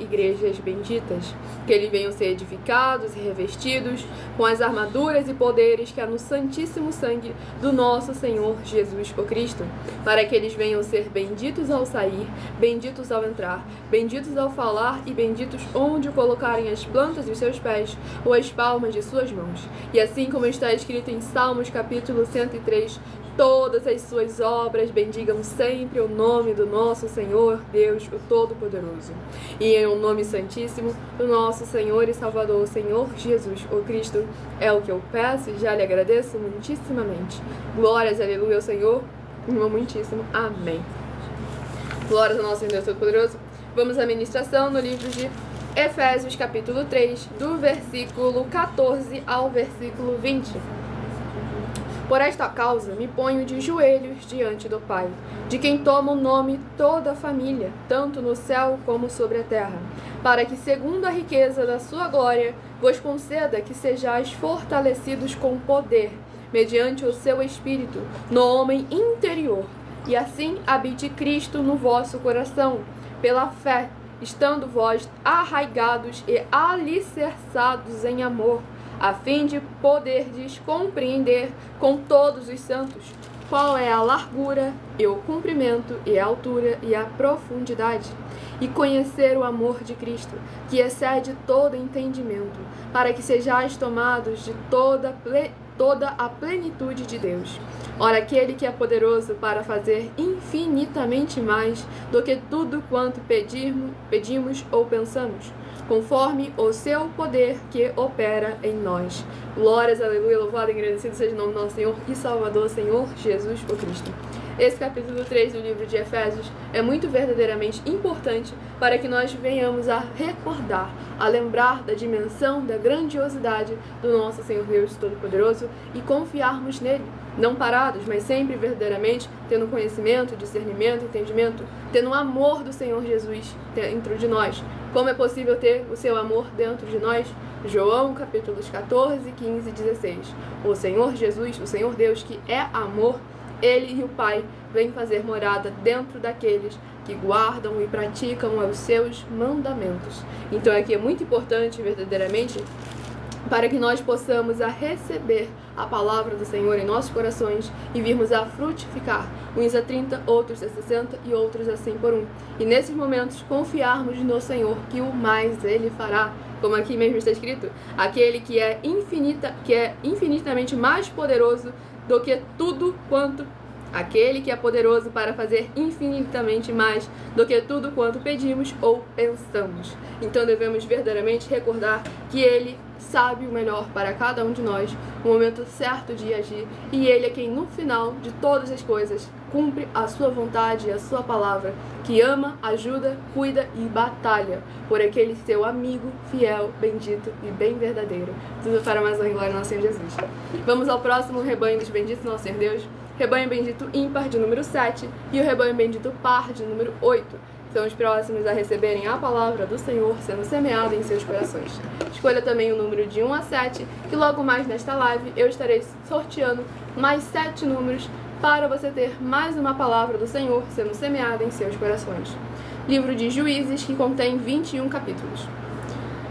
@Igrejas Benditas, que eles venham ser edificados e revestidos com as armaduras e poderes que há no santíssimo sangue do nosso Senhor Jesus o Cristo, para que eles venham ser benditos ao sair, benditos ao entrar, benditos ao falar e benditos onde colocarem as plantas dos seus pés ou as palmas de suas mãos. E assim como está escrito em Salmos capítulo 103, todas as suas obras bendigam sempre o nome do nosso Senhor Deus, o Todo-Poderoso. E em um nome santíssimo do nosso Senhor e Salvador, Senhor Jesus o Cristo, é o que eu peço e já lhe agradeço muitíssimamente. Glórias, aleluia ao Senhor, irmão muitíssimo, amém. Glórias ao nosso Deus Todo-Poderoso. Vamos à ministração no livro de Efésios, capítulo 3, do versículo 14 ao versículo 20. Por esta causa me ponho de joelhos diante do Pai, de quem toma o nome toda a família, tanto no céu como sobre a terra, para que, segundo a riqueza da sua glória, vos conceda que sejais fortalecidos com poder, mediante o seu Espírito, no homem interior, e assim habite Cristo no vosso coração, pela fé, estando vós arraigados e alicerçados em amor, a fim de poderdes compreender com todos os santos qual é a largura e o comprimento e a altura e a profundidade, e conhecer o amor de Cristo, que excede todo entendimento, para que sejais tomados de toda a plenitude de Deus. Ora, aquele que é poderoso para fazer infinitamente mais do que tudo quanto pedimos ou pensamos, conforme o seu poder que opera em nós. Glórias, aleluia, louvado e agradecido seja o nome do nosso Senhor e Salvador, Senhor Jesus o Cristo. Esse capítulo 3 do livro de Efésios é muito verdadeiramente importante para que nós venhamos a recordar, a lembrar da dimensão, da grandiosidade do nosso Senhor Deus Todo-Poderoso e confiarmos nele, não parados, mas sempre verdadeiramente tendo conhecimento, discernimento, entendimento, tendo o amor do Senhor Jesus dentro de nós. Como é possível ter o seu amor dentro de nós? João, capítulos 14, 15 e 16. O Senhor Jesus, o Senhor Deus, que é amor, Ele e o Pai vêm fazer morada dentro daqueles que guardam e praticam os seus mandamentos. Então aqui é muito importante, verdadeiramente, para que nós possamos receber a palavra do Senhor em nossos corações e virmos a frutificar, uns a 30, outros a 60 e outros a 100 por um. E nesses momentos confiarmos no Senhor, que o mais Ele fará, como aqui mesmo está escrito, aquele que é infinitamente mais poderoso do que tudo quanto aquele que é poderoso para fazer infinitamente mais do que tudo quanto pedimos ou pensamos. Então devemos verdadeiramente recordar que Ele sabe o melhor para cada um de nós, o momento certo de agir, e Ele é quem no final de todas as coisas cumpre a sua vontade e a sua palavra, que ama, ajuda, cuida e batalha por aquele seu amigo fiel, bendito e bem verdadeiro. Tudo para mais honra e glória ao nosso Senhor Jesus. Vamos ao próximo rebanho dos benditos, nosso Senhor Deus. Rebanho bendito ímpar de número 7 e o rebanho bendito par de número 8. São os próximos a receberem a palavra do Senhor sendo semeada em seus corações. Escolha também o número de 1 a 7, que logo mais nesta live eu estarei sorteando mais 7 números para você ter mais uma palavra do Senhor sendo semeada em seus corações. Livro de Juízes, que contém 21 capítulos.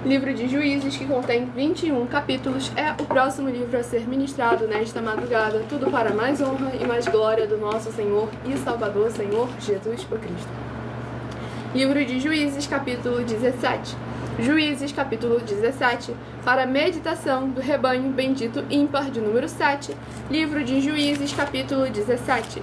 Livro de Juízes, que contém 21 capítulos, é o próximo livro a ser ministrado nesta madrugada, tudo para mais honra e mais glória do nosso Senhor e Salvador, Senhor Jesus o Cristo. Livro de Juízes, capítulo 17. Juízes, capítulo 17, para a meditação do rebanho bendito ímpar de número 7. Livro de Juízes, capítulo 17.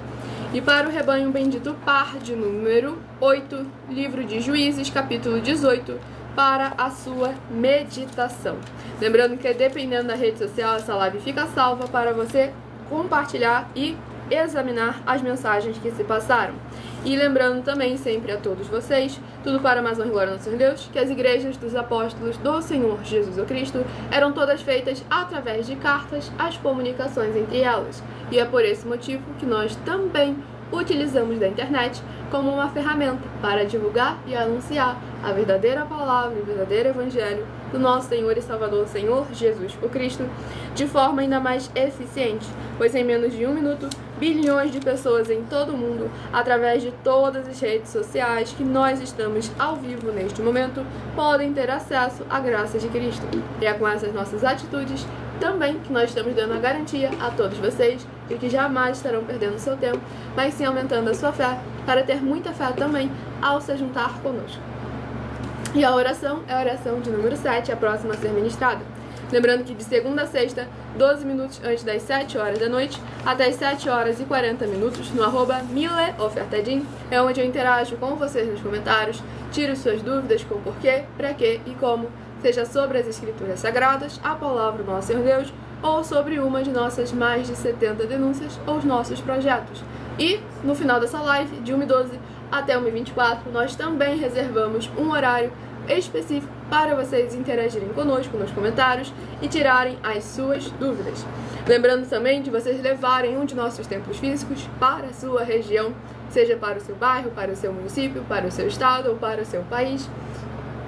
E para o rebanho bendito par de número 8, livro de Juízes, capítulo 18, para a sua meditação. Lembrando que, dependendo da rede social, essa live fica salva para você compartilhar e examinar as mensagens que se passaram. E lembrando também sempre a todos vocês, tudo para mais honra e glória ao nosso Deus, que as igrejas dos apóstolos do Senhor Jesus o Cristo eram todas feitas através de cartas, as comunicações entre elas. E é por esse motivo que nós também utilizamos da internet como uma ferramenta para divulgar e anunciar a verdadeira palavra e o verdadeiro evangelho do nosso Senhor e Salvador, Senhor Jesus o Cristo, de forma ainda mais eficiente, pois em menos de 1 minuto, bilhões de pessoas em todo o mundo, através de todas as redes sociais que nós estamos ao vivo neste momento, podem ter acesso à graça de Cristo. E é com essas nossas atitudes também que nós estamos dando a garantia a todos vocês de que jamais estarão perdendo seu tempo, mas sim aumentando a sua fé, para ter muita fé também ao se juntar conosco. E a oração é a oração de número 7, a próxima a ser ministrada. Lembrando que de segunda a sexta, 12 minutos antes das 7 horas da noite, até as 7 horas e 40 minutos, no @mileofertadim, é onde eu interajo com vocês nos comentários, tiro suas dúvidas com porquê, pra quê e como, seja sobre as Escrituras Sagradas, a palavra do nosso Senhor Deus, ou sobre uma de nossas mais de 70 denúncias ou os nossos projetos. E, no final dessa live, de 1h12 até 1h24, nós também reservamos um horário específico para vocês interagirem conosco nos comentários e tirarem as suas dúvidas. Lembrando também de vocês levarem um de nossos templos físicos para a sua região, seja para o seu bairro, para o seu município, para o seu estado ou para o seu país,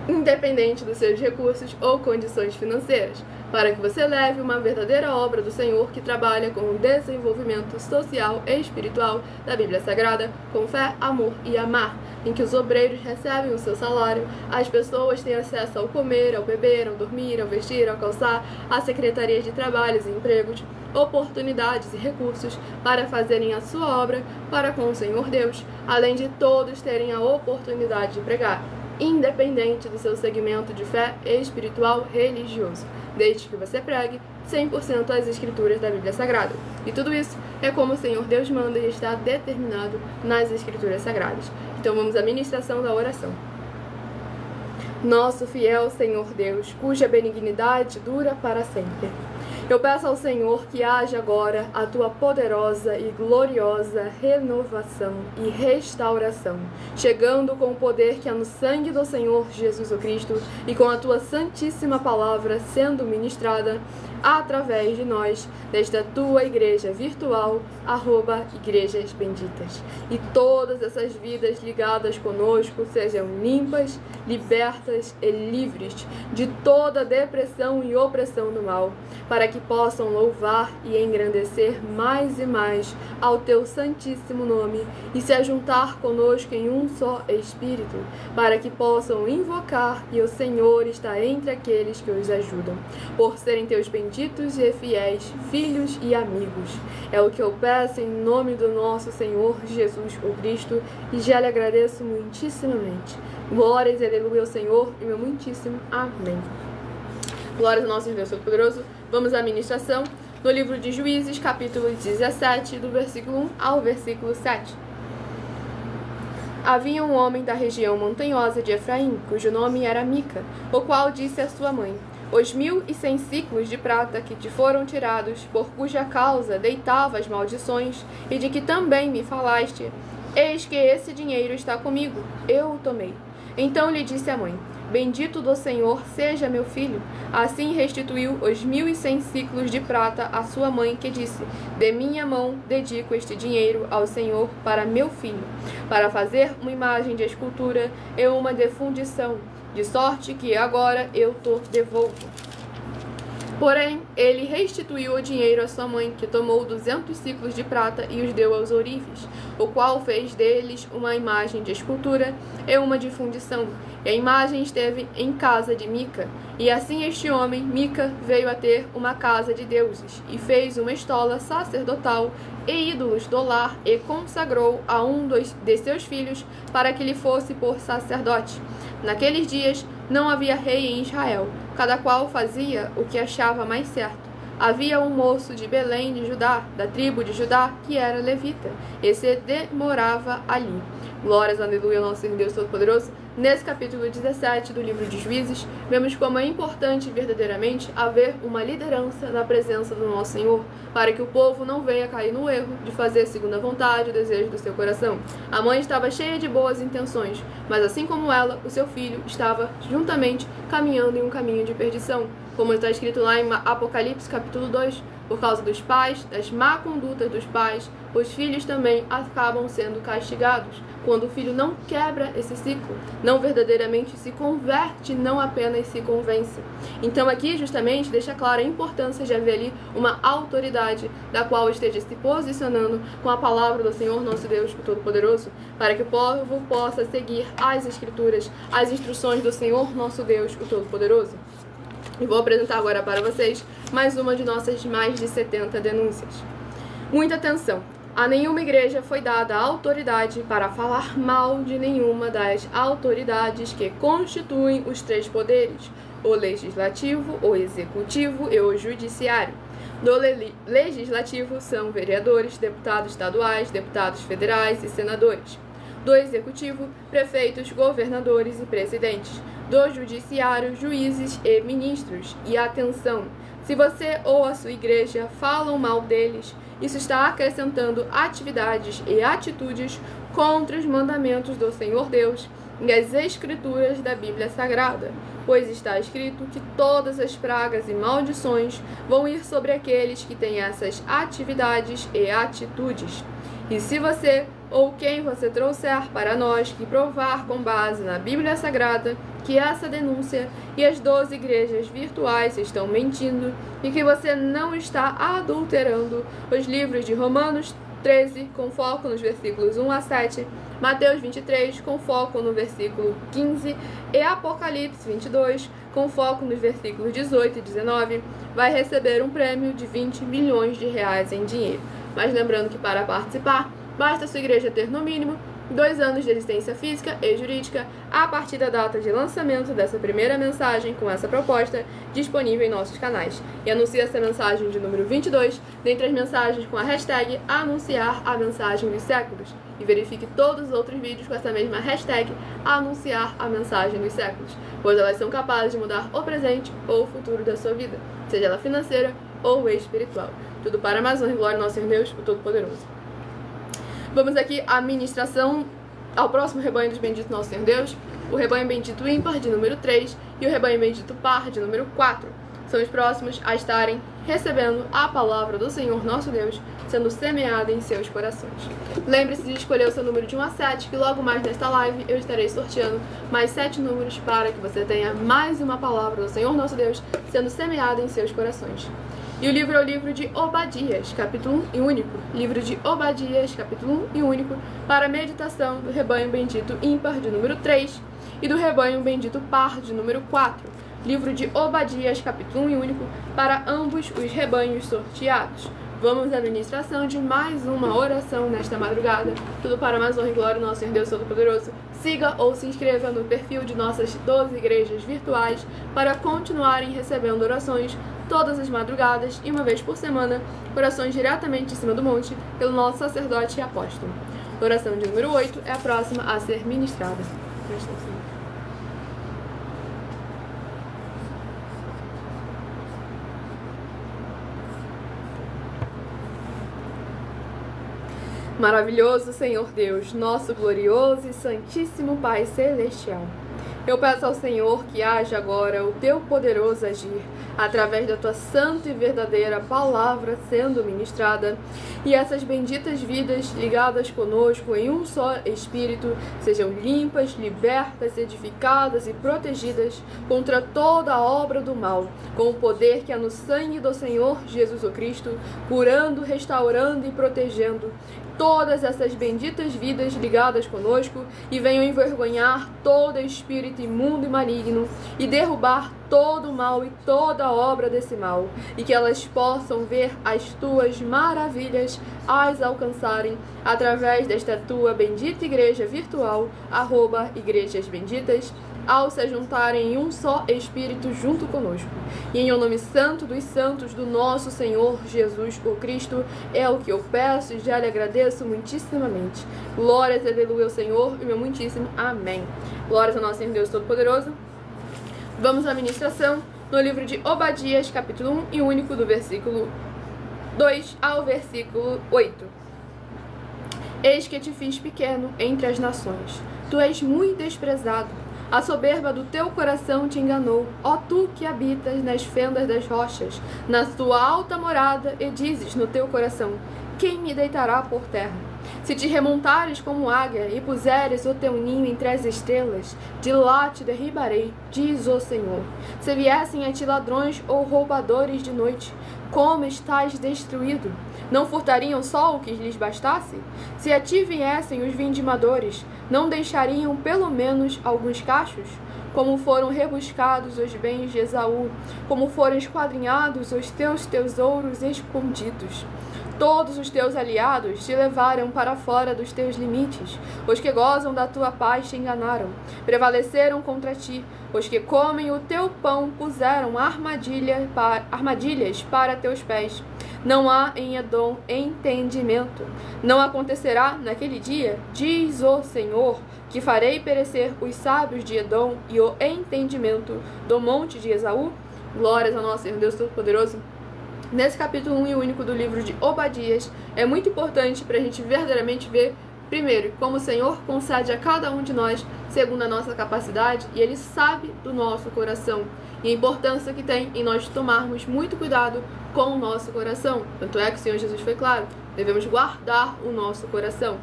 independente dos seus recursos ou condições financeiras, para que você leve uma verdadeira obra do Senhor que trabalha com o desenvolvimento social e espiritual da Bíblia Sagrada, com fé, amor e amar, em que os obreiros recebem o seu salário, as pessoas têm acesso ao comer, ao beber, ao dormir, ao vestir, ao calçar, às secretarias de trabalhos e empregos, oportunidades e recursos para fazerem a sua obra para com o Senhor Deus, além de todos terem a oportunidade de pregar, independente do seu segmento de fé espiritual religioso, desde que você pregue 100% as escrituras da Bíblia Sagrada. E tudo isso é como o Senhor Deus manda e está determinado nas escrituras sagradas. Então vamos à ministração da oração. Nosso fiel Senhor Deus, cuja benignidade dura para sempre, Eu peço ao Senhor que haja agora a tua poderosa e gloriosa renovação e restauração, chegando com o poder que há no sangue do Senhor Jesus Cristo e com a tua santíssima palavra sendo ministrada através de nós, desta tua igreja virtual, @Igrejas Benditas. E todas essas vidas ligadas conosco sejam limpas, libertas e livres de toda depressão e opressão do mal, para que possam louvar e engrandecer mais e mais ao teu santíssimo nome e se ajuntar conosco em um só Espírito, para que possam invocar e o Senhor está entre aqueles que os ajudam, por serem teus benditos e fiéis filhos e amigos. É o que eu peço em nome do nosso Senhor Jesus o Cristo e já lhe agradeço muitíssimamente. Glórias e aleluia ao Senhor e meu muitíssimo amém. Glórias ao nosso Deus Todo-Poderoso. Vamos à ministração no livro de Juízes, capítulo 17, do versículo 1 ao versículo 7. Havia um homem da região montanhosa de Efraim, cujo nome era Mica, o qual disse à sua mãe: os 1.100 ciclos de prata que te foram tirados, por cuja causa deitava as maldições, e de que também me falaste, eis que esse dinheiro está comigo, eu o tomei. Então lhe disse a mãe: bendito do Senhor seja meu filho. Assim restituiu os 1.100 ciclos de prata à sua mãe, que disse: de minha mão dedico este dinheiro ao Senhor para meu filho, para fazer uma imagem de escultura e uma de fundição, de sorte que agora eu te devolvo. Porém, ele restituiu o dinheiro à sua mãe, que tomou 200 ciclos de prata e os deu aos ourives, o qual fez deles uma imagem de escultura e uma de fundição. E a imagem esteve em casa de Mica. E assim este homem, Mica, veio a ter uma casa de deuses, e fez uma estola sacerdotal e ídolos do lar, e consagrou a um de seus filhos para que lhe fosse por sacerdote. Naqueles dias não havia rei em Israel, cada qual fazia o que achava mais certo. Havia um moço de Belém de Judá, da tribo de Judá, que era levita, e se demorava ali. Glórias, aleluia, ao nosso Deus Todo-Poderoso. Nesse capítulo 17 do livro de Juízes, vemos como é importante verdadeiramente haver uma liderança na presença do nosso Senhor, para que o povo não venha cair no erro de fazer segundo a vontade e o desejo do seu coração. A mãe estava cheia de boas intenções, mas assim como ela, o seu filho estava juntamente caminhando em um caminho de perdição, como está escrito lá em Apocalipse capítulo 2, por causa dos pais, das má condutas dos pais, os filhos também acabam sendo castigados. Quando o filho não quebra esse ciclo, não verdadeiramente se converte, não apenas se convence. Então aqui justamente deixa clara a importância de haver ali uma autoridade da qual esteja se posicionando com a palavra do Senhor nosso Deus Todo-Poderoso, para que o povo possa seguir as Escrituras, as instruções do Senhor nosso Deus, o Todo-Poderoso. E vou apresentar agora para vocês mais uma de nossas mais de 70 denúncias. Muita atenção! A nenhuma igreja foi dada a autoridade para falar mal de nenhuma das autoridades que constituem os três poderes, o legislativo, o executivo e o judiciário. Do legislativo são vereadores, deputados estaduais, deputados federais e senadores. Do executivo, prefeitos, governadores e presidentes. Do judiciário, juízes e ministros. E atenção, se você ou a sua igreja falam mal deles, isso está acrescentando atividades e atitudes contra os mandamentos do Senhor Deus e as Escrituras da Bíblia Sagrada, pois está escrito que todas as pragas e maldições vão ir sobre aqueles que têm essas atividades e atitudes. E se você ou quem você trouxer para nós que provar com base na Bíblia Sagrada que essa denúncia e as 12 igrejas virtuais estão mentindo e que você não está adulterando os livros de Romanos 13, com foco nos versículos 1 a 7, Mateus 23, com foco no versículo 15, e Apocalipse 22, com foco nos versículos 18 e 19, vai receber um prêmio de 20 milhões de reais em dinheiro. Mas lembrando que para participar, basta a sua igreja ter no mínimo 2 anos de existência física e jurídica a partir da data de lançamento dessa primeira mensagem com essa proposta disponível em nossos canais. E anuncie essa mensagem de número 22 dentre as mensagens com a hashtag anunciar a mensagem dos séculos. E verifique todos os outros vídeos com essa mesma hashtag anunciar a mensagem dos séculos, pois elas são capazes de mudar o presente ou o futuro da sua vida, seja ela financeira ou espiritual. Tudo para mais honra e glória do nosso Senhor Deus, o Todo-Poderoso. Vamos aqui à ministração ao próximo rebanho dos benditos nosso Senhor Deus, o rebanho bendito ímpar de número 3 e o rebanho bendito par de número 4. São os próximos a estarem recebendo a palavra do Senhor nosso Deus, sendo semeada em seus corações. Lembre-se de escolher o seu número de 1 a 7, que logo mais nesta live eu estarei sorteando mais 7 números para que você tenha mais uma palavra do Senhor nosso Deus sendo semeada em seus corações. E o livro é o livro de Obadias, capítulo 1 e único. Livro de Obadias, capítulo 1 e único, para a meditação do rebanho bendito ímpar de número 3 e do rebanho bendito par de número 4. Livro de Obadias, capítulo 1 e único, para ambos os rebanhos sorteados. Vamos à ministração de mais uma oração nesta madrugada. Tudo para mais honra e glória do nosso Senhor Deus Todo-Poderoso. Siga ou se inscreva no perfil de nossas 12 igrejas virtuais para continuarem recebendo orações todas as madrugadas e uma vez por semana, orações diretamente de cima do monte pelo nosso sacerdote e apóstolo. Oração de número 8 é a próxima a ser ministrada. Presta atenção. Maravilhoso Senhor Deus, nosso glorioso e santíssimo Pai Celestial, eu peço ao Senhor que haja agora o teu poderoso agir, através da tua santa e verdadeira palavra sendo ministrada, e essas benditas vidas ligadas conosco em um só Espírito sejam limpas, libertas, edificadas e protegidas contra toda a obra do mal, com o poder que há no sangue do Senhor Jesus o Cristo, curando, restaurando e protegendo todas essas benditas vidas ligadas conosco, e venham envergonhar todo espírito imundo e maligno e derrubar todo o mal e toda a obra desse mal, e que elas possam ver as tuas maravilhas as alcançarem através desta tua bendita igreja virtual, @Igrejas Benditas, ao se juntarem em um só Espírito junto conosco. E em o nome santo dos santos do nosso Senhor Jesus o Cristo, é o que eu peço e já lhe agradeço muitíssimamente. Glórias, aleluia ao Senhor e meu muitíssimo amém. Glórias ao nosso Senhor Deus Todo-Poderoso. Vamos à ministração no livro de Obadias, capítulo 1 e único, do versículo 2 ao versículo 8. Eis que te fiz pequeno entre as nações. Tu és muito desprezado. A soberba do teu coração te enganou, ó tu que habitas nas fendas das rochas, na tua alta morada, e dizes no teu coração: quem me deitará por terra? Se te remontares como águia e puseres o teu ninho entre as estrelas, de lá te derribarei, diz o Senhor. Se viessem a ti ladrões ou roubadores de noite, como estás destruído? Não furtariam só o que lhes bastasse? Se a ti viessem os vindimadores, não deixariam pelo menos alguns cachos? Como foram rebuscados os bens de Esaú, como foram esquadrinhados os teus tesouros escondidos. Todos os teus aliados te levaram para fora dos teus limites. Os que gozam da tua paz te enganaram. Prevaleceram contra ti. Os que comem o teu pão puseram armadilhas para teus pés. Não há em Edom entendimento. Não acontecerá naquele dia, diz o Senhor, que farei perecer os sábios de Edom e o entendimento do monte de Esaú. Glórias ao nosso Senhor Deus Todo-Poderoso. Nesse capítulo 1 e único do livro de Obadias, é muito importante para a gente verdadeiramente ver, primeiro, como o Senhor concede a cada um de nós segundo a nossa capacidade, e Ele sabe do nosso coração, e a importância que tem em nós tomarmos muito cuidado com o nosso coração. Tanto é que o Senhor Jesus foi claro: devemos guardar o nosso coração.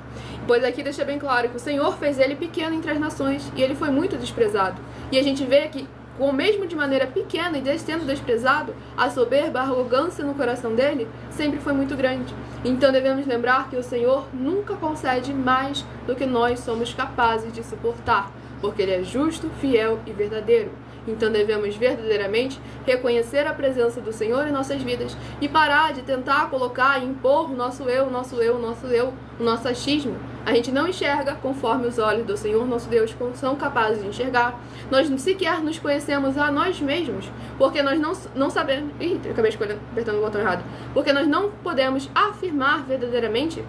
Pois aqui deixa bem claro que o Senhor fez ele pequeno entre as nações, e ele foi muito desprezado. E a gente vê que, mesmo de maneira pequena e sendo desprezado, a soberba, a arrogância no coração dele sempre foi muito grande. Então devemos lembrar que o Senhor nunca concede mais do que nós somos capazes de suportar, porque Ele é justo, fiel e verdadeiro. Então devemos verdadeiramente reconhecer a presença do Senhor em nossas vidas e parar de tentar colocar e impor o nosso eu, o nosso achismo. A gente não enxerga conforme os olhos do Senhor nosso Deus são capazes de enxergar. Nós sequer nos conhecemos a nós mesmos, porque nós não sabemos... Ih, acabei apertando o botão errado. Porque nós não podemos afirmar verdadeiramente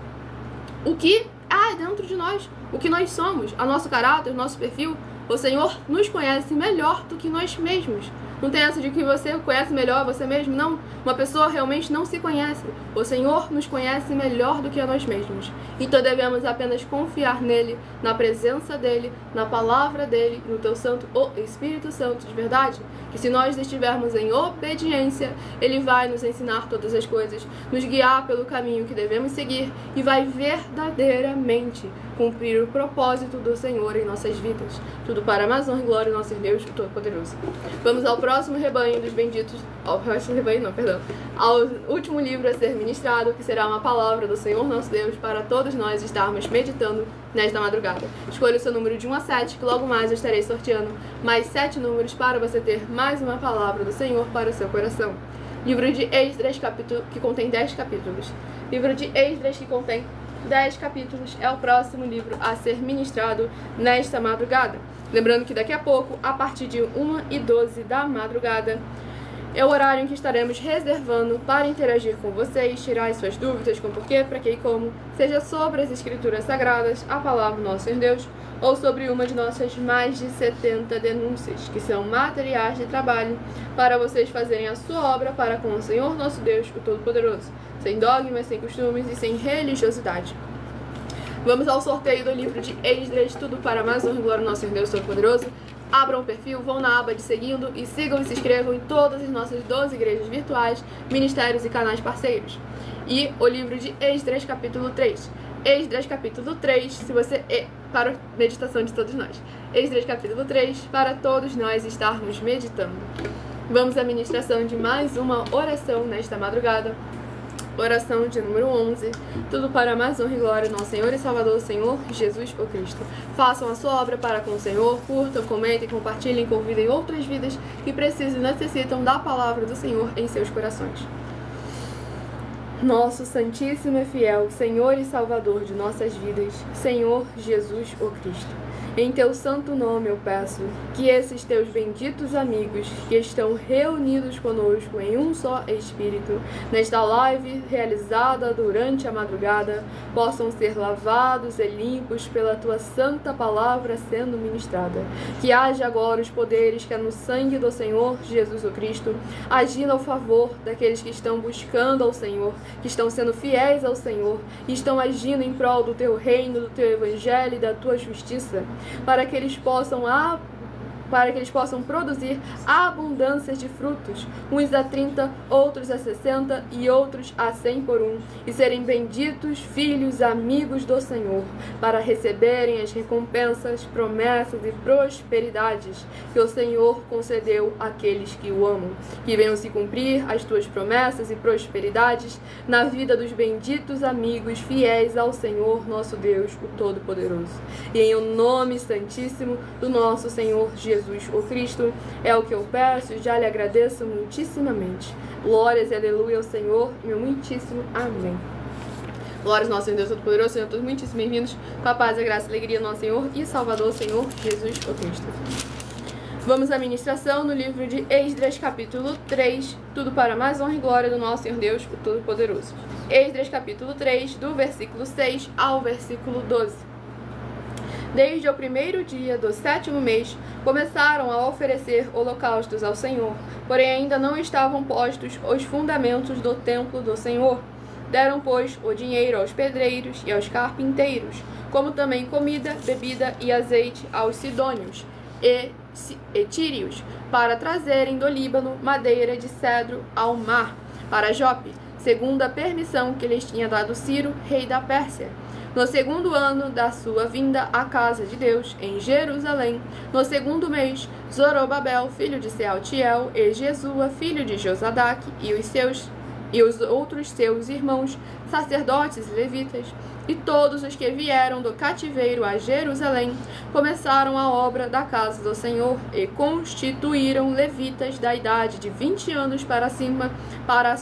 o que há dentro de nós, o que nós somos, o nosso caráter, o nosso perfil. O Senhor nos conhece melhor do que nós mesmos. Não tem essa de que você conhece melhor você mesmo, não. Uma pessoa realmente não se conhece. O Senhor nos conhece melhor do que a nós mesmos. Então devemos apenas confiar nele, na presença dele, na palavra dele, no teu santo, o Espírito Santo de verdade. Que se nós estivermos em obediência, ele vai nos ensinar todas as coisas, nos guiar pelo caminho que devemos seguir e vai verdadeiramente cumprir o propósito do Senhor em nossas vidas. Tudo para a mais honra e glória do nosso Deus Todo-Poderoso. Vamos ao próximo rebanho dos benditos, ao último livro a ser ministrado, que será uma palavra do Senhor nosso Deus para todos nós estarmos meditando nesta madrugada. Escolha o seu número de 1 a 7, que logo mais eu estarei sorteando mais 7 números para você ter mais uma palavra do Senhor para o seu coração. Livro de Esdras, que contém 10 capítulos. Livro de Esdras, que contém 10 capítulos, é o próximo livro a ser ministrado nesta madrugada. Lembrando que daqui a pouco, a partir de 1h12 da madrugada, é o horário em que estaremos reservando para interagir com vocês, tirar as suas dúvidas com porquê, para que e como, seja sobre as Escrituras Sagradas, a palavra do nosso Deus, ou sobre uma de nossas mais de 70 denúncias, que são materiais de trabalho para vocês fazerem a sua obra para com o Senhor nosso Deus, o Todo-Poderoso, sem dogmas, sem costumes e sem religiosidade. Vamos ao sorteio do livro de Esdras, tudo para mais honra e glória do nosso Deus Todo-Poderoso. Abram o perfil, vão na aba de seguindo e sigam e se inscrevam em todas as nossas 12 igrejas virtuais, ministérios e canais parceiros. E o livro de Esdras, capítulo 3. Esdras, capítulo 3, se você... para a meditação de todos nós. Esdras, capítulo 3, para todos nós estarmos meditando. Vamos à ministração de mais uma oração nesta madrugada. Oração de número 11, tudo para a mais honra e glória do nosso Senhor e Salvador, Senhor Jesus o Cristo. Façam a sua obra para com o Senhor, curtam, comentem, compartilhem, convidem outras vidas que precisam e necessitam da palavra do Senhor em seus corações. Nosso Santíssimo e Fiel Senhor e Salvador de nossas vidas, Senhor Jesus o Cristo. Em teu santo nome eu peço que esses teus benditos amigos que estão reunidos conosco em um só Espírito, nesta live realizada durante a madrugada, possam ser lavados e limpos pela tua santa palavra sendo ministrada. Que haja agora os poderes que é no sangue do Senhor Jesus o Cristo, agindo ao favor daqueles que estão buscando ao Senhor, que estão sendo fiéis ao Senhor, e estão agindo em prol do teu reino, do teu evangelho e da tua justiça, para que eles possam produzir abundâncias de frutos, uns a 30, outros a 60 e outros a 100 por um, e serem benditos filhos, amigos do Senhor, para receberem as recompensas, promessas e prosperidades que o Senhor concedeu àqueles que o amam. Que venham se cumprir as tuas promessas e prosperidades na vida dos benditos amigos fiéis ao Senhor nosso Deus, o Todo-Poderoso. E em o nome santíssimo do nosso Senhor Jesus o Cristo, é o que eu peço e já lhe agradeço muitíssimamente. Glórias e aleluia ao Senhor, meu muitíssimo amém. Glórias ao nosso Deus Todo-Poderoso, sejam todos muitíssimo bem-vindos. Com a paz, a graça e a alegria do nosso Senhor e Salvador, Senhor Jesus o Cristo. Vamos à ministração no livro de Esdras, capítulo 3, tudo para mais honra e glória do nosso Senhor Deus, o Todo-Poderoso. Esdras, capítulo 3, do versículo 6 ao versículo 12. Desde o primeiro dia do 7º mês, começaram a oferecer holocaustos ao Senhor, porém ainda não estavam postos os fundamentos do templo do Senhor. Deram, pois, o dinheiro aos pedreiros e aos carpinteiros, como também comida, bebida e azeite aos sidônios e tírios, para trazerem do Líbano madeira de cedro ao mar, para Jope, segundo a permissão que lhes tinha dado Ciro, rei da Pérsia. No 2º ano da sua vinda à casa de Deus, em Jerusalém, no 2º mês, Zorobabel, filho de Sealtiel, e Jesua, filho de Josadaque, e os outros seus irmãos, sacerdotes e levitas, e todos os que vieram do cativeiro a Jerusalém, começaram a obra da casa do Senhor, e constituíram levitas da idade de 20 anos para cima, para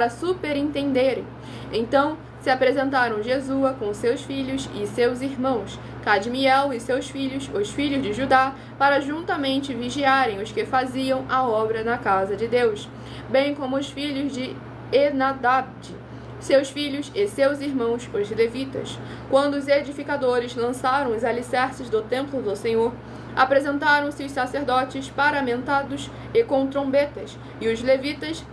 superintenderem. Então, se apresentaram Jesua com seus filhos e seus irmãos, Cadmiel e seus filhos, os filhos de Judá, para juntamente vigiarem os que faziam a obra na casa de Deus, bem como os filhos de Enadab, seus filhos e seus irmãos, os levitas. Quando os edificadores lançaram os alicerces do templo do Senhor, Apresentaram-se os sacerdotes paramentados e com trombetas, e os levitas,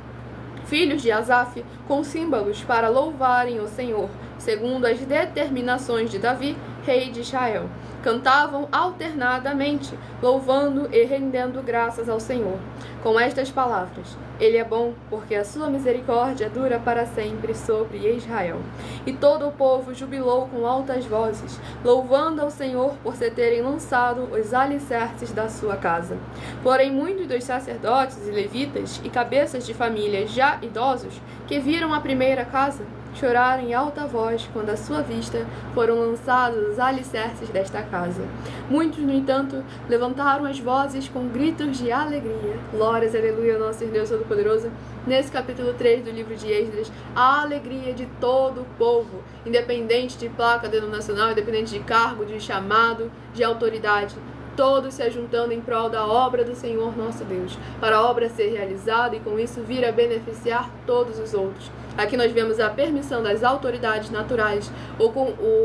filhos de Asaf, com símbolos para louvarem o Senhor, segundo as determinações de Davi, rei de Israel. Cantavam alternadamente, louvando e rendendo graças ao Senhor, com estas palavras: Ele é bom, porque a sua misericórdia dura para sempre sobre Israel. E todo o povo jubilou com altas vozes, louvando ao Senhor por se terem lançado os alicerces da sua casa. Porém, muitos dos sacerdotes e levitas e cabeças de famílias já idosos, que viram a primeira casa, choraram em alta voz quando à sua vista foram lançados os alicerces desta casa. Muitos, no entanto, levantaram as vozes com gritos de alegria. Glórias, aleluia, ao nosso Deus Todo-Poderoso. Nesse capítulo 3 do livro de Esdras, a alegria de todo o povo, independente de placa denominacional, independente de cargo, de chamado, de autoridade, todos se ajuntando em prol da obra do Senhor nosso Deus, para a obra ser realizada e com isso vir a beneficiar todos os outros. Aqui nós vemos a permissão das autoridades naturais,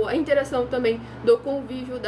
a interação também do convívio,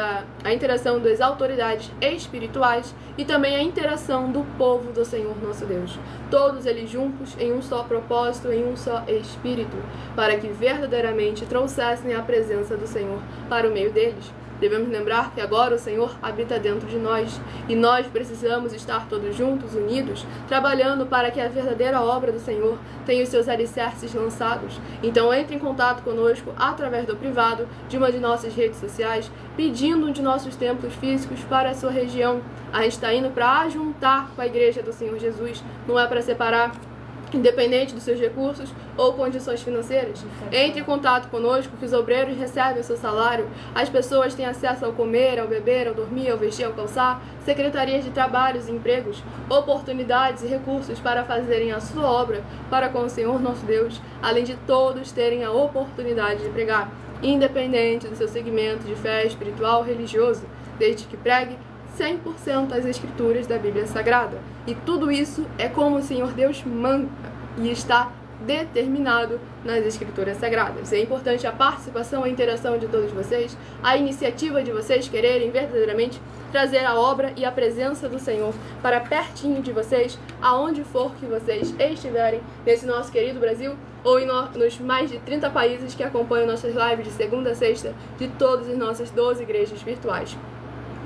a interação das autoridades espirituais e também a interação do povo do Senhor nosso Deus. Todos eles juntos em um só propósito, em um só espírito, para que verdadeiramente trouxessem a presença do Senhor para o meio deles. Devemos lembrar que agora o Senhor habita dentro de nós e nós precisamos estar todos juntos, unidos, trabalhando para que a verdadeira obra do Senhor tenha os seus alicerces lançados. Então entre em contato conosco através do privado de uma de nossas redes sociais, pedindo um de nossos templos físicos para a sua região. A gente está indo para ajuntar com a igreja do Senhor Jesus, não é para separar, independente dos seus recursos ou condições financeiras. Entre em contato conosco, que os obreiros recebem o seu salário, as pessoas têm acesso ao comer, ao beber, ao dormir, ao vestir, ao calçar, secretarias de trabalhos e empregos, oportunidades e recursos para fazerem a sua obra para com o Senhor nosso Deus, além de todos terem a oportunidade de pregar, independente do seu segmento de fé espiritual ou religioso, desde que pregue 100% as escrituras da Bíblia Sagrada. E tudo isso é como o Senhor Deus manda e está determinado nas escrituras sagradas. É importante a participação, a interação de todos vocês, a iniciativa de vocês quererem verdadeiramente trazer a obra e a presença do Senhor para pertinho de vocês, aonde for que vocês estiverem nesse nosso querido Brasil ou nos mais de 30 países que acompanham nossas lives de segunda a sexta de todas as nossas 12 igrejas virtuais.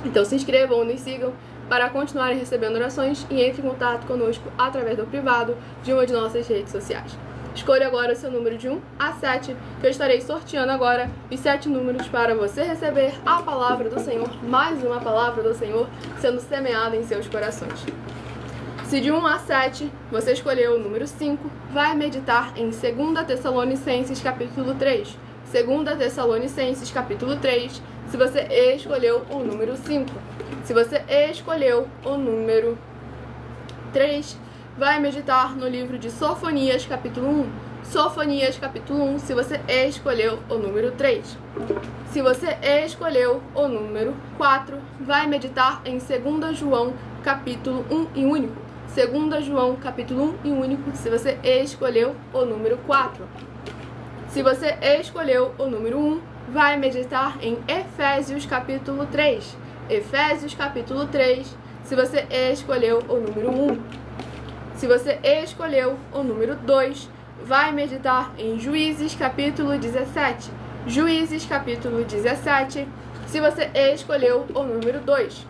Então se inscrevam ou nos sigam para continuarem recebendo orações e entre em contato conosco através do privado de uma de nossas redes sociais. Escolha agora o seu número de 1 a 7, que eu estarei sorteando agora os 7 números para você receber a palavra do Senhor, mais uma palavra do Senhor sendo semeada em seus corações. Se de 1 a 7 você escolheu o número 5, vai meditar em 2 Tessalonicenses capítulo 3. 2 Tessalonicenses capítulo 3, se você escolheu o número 5. Se você escolheu o número 3, vai meditar no livro de Sofonias capítulo 1. Sofonias capítulo 1, se você escolheu o número 3. Se você escolheu o número 4, vai meditar em 2 João capítulo 1 e único. 2 João capítulo 1 e único, se você escolheu o número 4. Se você escolheu o número 1, vai meditar em Efésios capítulo 3. Efésios capítulo 3, se você escolheu o número 1. Se você escolheu o número 2, vai meditar em Juízes capítulo 17. Juízes capítulo 17, se você escolheu o número 2.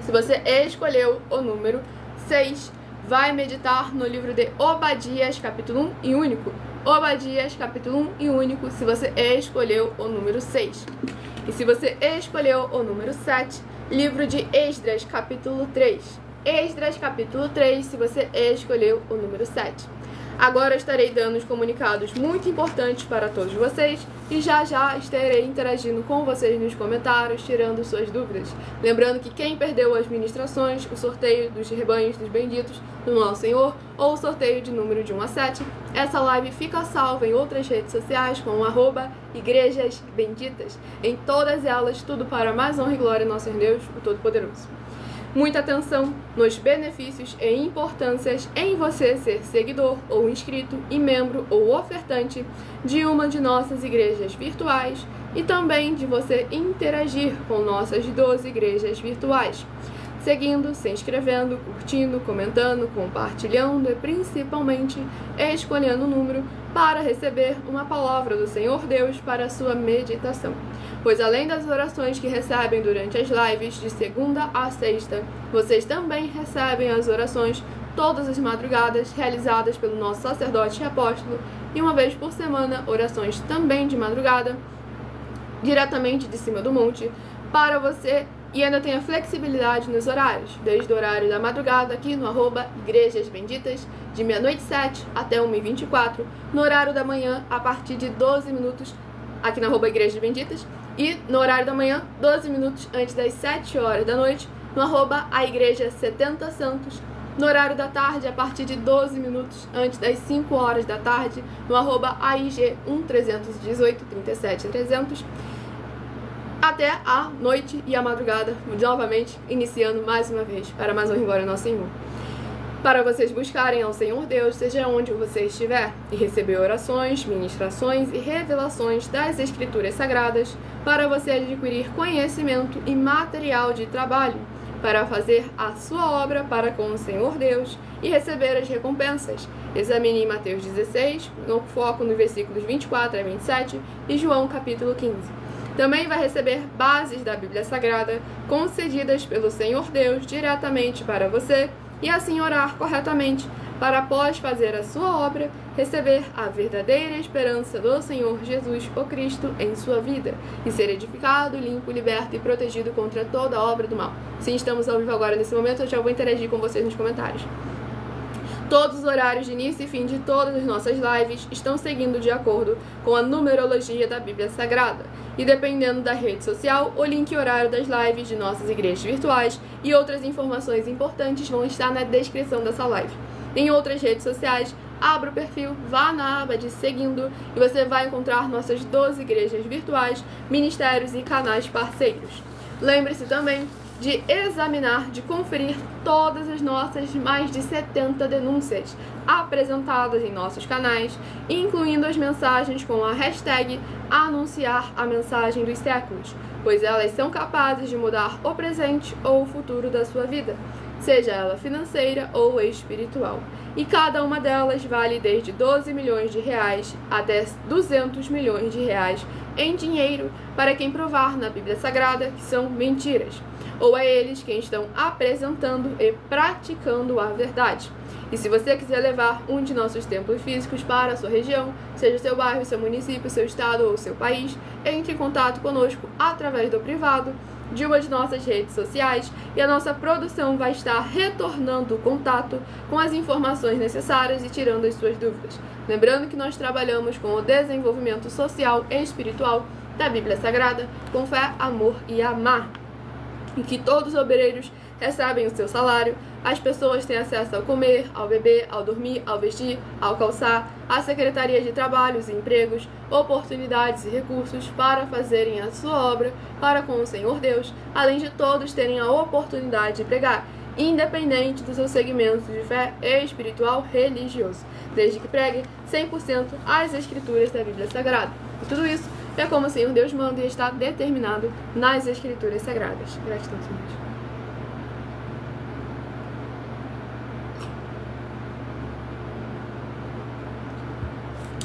Se você escolheu o número 6, vai meditar no livro de Obadias capítulo 1 e único. Obadias capítulo 1 e único, se você escolheu o número 6. E se você escolheu o número 7, livro de Esdras capítulo 3. Esdras capítulo 3, se você escolheu o número 7. Agora eu estarei dando os comunicados muito importantes para todos vocês e já estarei interagindo com vocês nos comentários, tirando suas dúvidas. Lembrando que quem perdeu as ministrações, o sorteio dos rebanhos dos benditos do nosso Senhor ou o sorteio de número de 1 a 7, essa live fica salva em outras redes sociais com o @Igrejas Benditas. Em todas elas, tudo para mais honra e glória ao nosso Deus, o Todo-Poderoso. muita atenção nos benefícios e importâncias em você ser seguidor ou inscrito e membro ou ofertante de uma de nossas igrejas virtuais e também de você interagir com nossas 12 igrejas virtuais, seguindo, se inscrevendo, curtindo, comentando, compartilhando e principalmente escolhendo o número para receber uma palavra do Senhor Deus para a sua meditação. Pois além das orações que recebem durante as lives de segunda a sexta, vocês também recebem as orações todas as madrugadas realizadas pelo nosso sacerdote e apóstolo e uma vez por semana orações também de madrugada, diretamente de cima do monte, para você. E ainda tem a flexibilidade nos horários, desde o horário da madrugada aqui no @Igrejas Benditas, de 00h07 até 1h24, no horário da manhã a partir de 12 minutos aqui na @Igrejas Benditas, e no horário da manhã, 12 minutos antes das 7 horas da noite, no @a Igreja 70 Santos, no horário da tarde a partir de 12 minutos antes das 5 horas da tarde, no @AIG 1318 37 300, até a noite e a madrugada, novamente iniciando mais uma vez para mais honra e glória ao nosso Senhor. Para vocês buscarem ao Senhor Deus, seja onde você estiver, e receber orações, ministrações e revelações das Escrituras Sagradas, para você adquirir conhecimento e material de trabalho, para fazer a sua obra para com o Senhor Deus e receber as recompensas. Examine em Mateus 16, no foco nos versículos 24 a 27, e João capítulo 15. Também vai receber bases da Bíblia Sagrada concedidas pelo Senhor Deus diretamente para você e assim orar corretamente para, após fazer a sua obra, receber a verdadeira esperança do Senhor Jesus, o Cristo, em sua vida e ser edificado, limpo, liberto e protegido contra toda obra do mal. Sim, estamos ao vivo agora nesse momento, eu já vou interagir com vocês nos comentários. Todos os horários de início e fim de todas as nossas lives estão seguindo de acordo com a numerologia da Bíblia Sagrada. E dependendo da rede social, o link e horário das lives de nossas igrejas virtuais e outras informações importantes vão estar na descrição dessa live. Em outras redes sociais, abra o perfil, vá na aba de seguindo e você vai encontrar nossas 12 igrejas virtuais, ministérios e canais parceiros. Lembre-se também de examinar, de conferir todas as nossas mais de 70 denúncias apresentadas em nossos canais, incluindo as mensagens com a hashtag anunciar a mensagem dos séculos, pois elas são capazes de mudar o presente ou o futuro da sua vida, seja ela financeira ou espiritual. E cada uma delas vale desde 12 milhões de reais até 200 milhões de reais em dinheiro para quem provar na Bíblia Sagrada que são mentiras, ou a eles quem estão apresentando e praticando a verdade. E se você quiser levar um de nossos templos físicos para a sua região, seja seu bairro, seu município, seu estado ou seu país, entre em contato conosco através do privado de uma de nossas redes sociais e a nossa produção vai estar retornando o contato com as informações necessárias e tirando as suas dúvidas. Lembrando que nós trabalhamos com o desenvolvimento social e espiritual da Bíblia Sagrada, com fé, amor e amar, em que todos os obreiros recebem o seu salário, as pessoas têm acesso ao comer, ao beber, ao dormir, ao vestir, ao calçar, à Secretaria de Trabalhos e Empregos, oportunidades e recursos para fazerem a sua obra para com o Senhor Deus, além de todos terem a oportunidade de pregar, independente do seu segmento de fé espiritual religioso, desde que pregue 100% as Escrituras da Bíblia Sagrada. E tudo isso é como o Senhor Deus manda e está determinado nas Escrituras Sagradas. Gratidão, Senhor.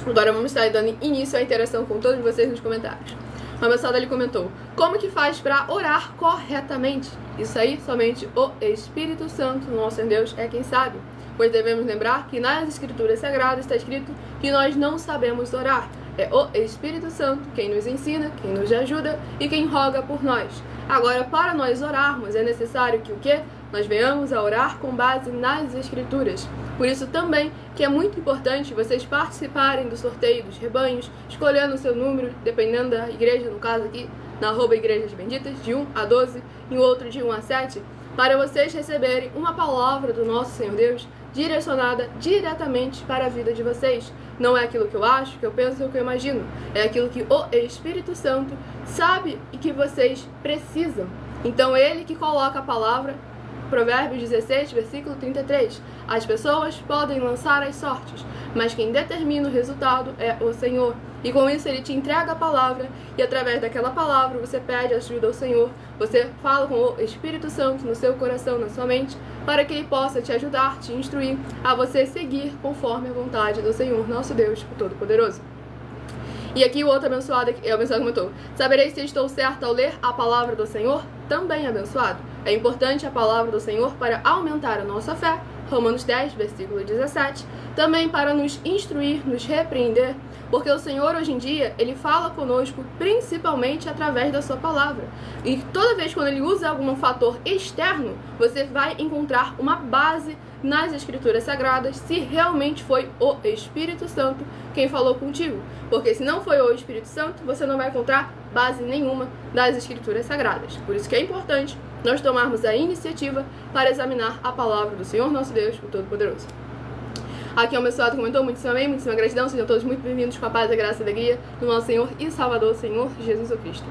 Agora vamos estar dando início à interação com todos vocês nos comentários. Uma moçada ali comentou: como que faz para orar corretamente? Isso aí, somente o Espírito Santo, nosso Deus, é quem sabe. Pois devemos lembrar que nas Escrituras Sagradas está escrito que nós não sabemos orar. É o Espírito Santo quem nos ensina, quem nos ajuda e quem roga por nós. Agora, para nós orarmos, é necessário que o quê? Nós venhamos a orar com base nas Escrituras. Por isso também que é muito importante vocês participarem do sorteio dos rebanhos, escolhendo o seu número, dependendo da igreja, no caso aqui, na @Igrejas Benditas, de 1 a 12, e o outro de 1 a 7, para vocês receberem uma palavra do nosso Senhor Deus, direcionada diretamente para a vida de vocês. Não é aquilo que eu acho, que eu penso ou que eu imagino. É aquilo que o Espírito Santo sabe e que vocês precisam. Então, Ele que coloca a palavra Provérbios 16, versículo 33. As pessoas podem lançar as sortes, mas quem determina o resultado é o Senhor. E com isso ele te entrega a palavra, e através daquela palavra você pede ajuda ao Senhor. Você fala com o Espírito Santo no seu coração, na sua mente, para que ele possa te ajudar, te instruir a você seguir conforme a vontade do Senhor, nosso Deus, o Todo-Poderoso. E aqui o outro abençoado, comentou: saberei se estou certo ao ler a palavra do Senhor? Também abençoado. É importante a palavra do Senhor para aumentar a nossa fé. Romanos 10, versículo 17. Também para nos instruir, nos repreender, porque o Senhor hoje em dia, ele fala conosco principalmente através da sua palavra. E toda vez quando ele usa algum fator externo, você vai encontrar uma base nas Escrituras Sagradas se realmente foi o Espírito Santo quem falou contigo. Porque se não foi o Espírito Santo, você não vai encontrar base nenhuma das Escrituras Sagradas. Por isso que é importante nós tomarmos a iniciativa para examinar a palavra do Senhor nosso Deus, o Todo-Poderoso. Aqui o abençoado comentou: muitíssima amém, muitíssima gratidão, sejam todos muito bem-vindos com a paz, a graça e a alegria do nosso Senhor e Salvador, Senhor Jesus Cristo.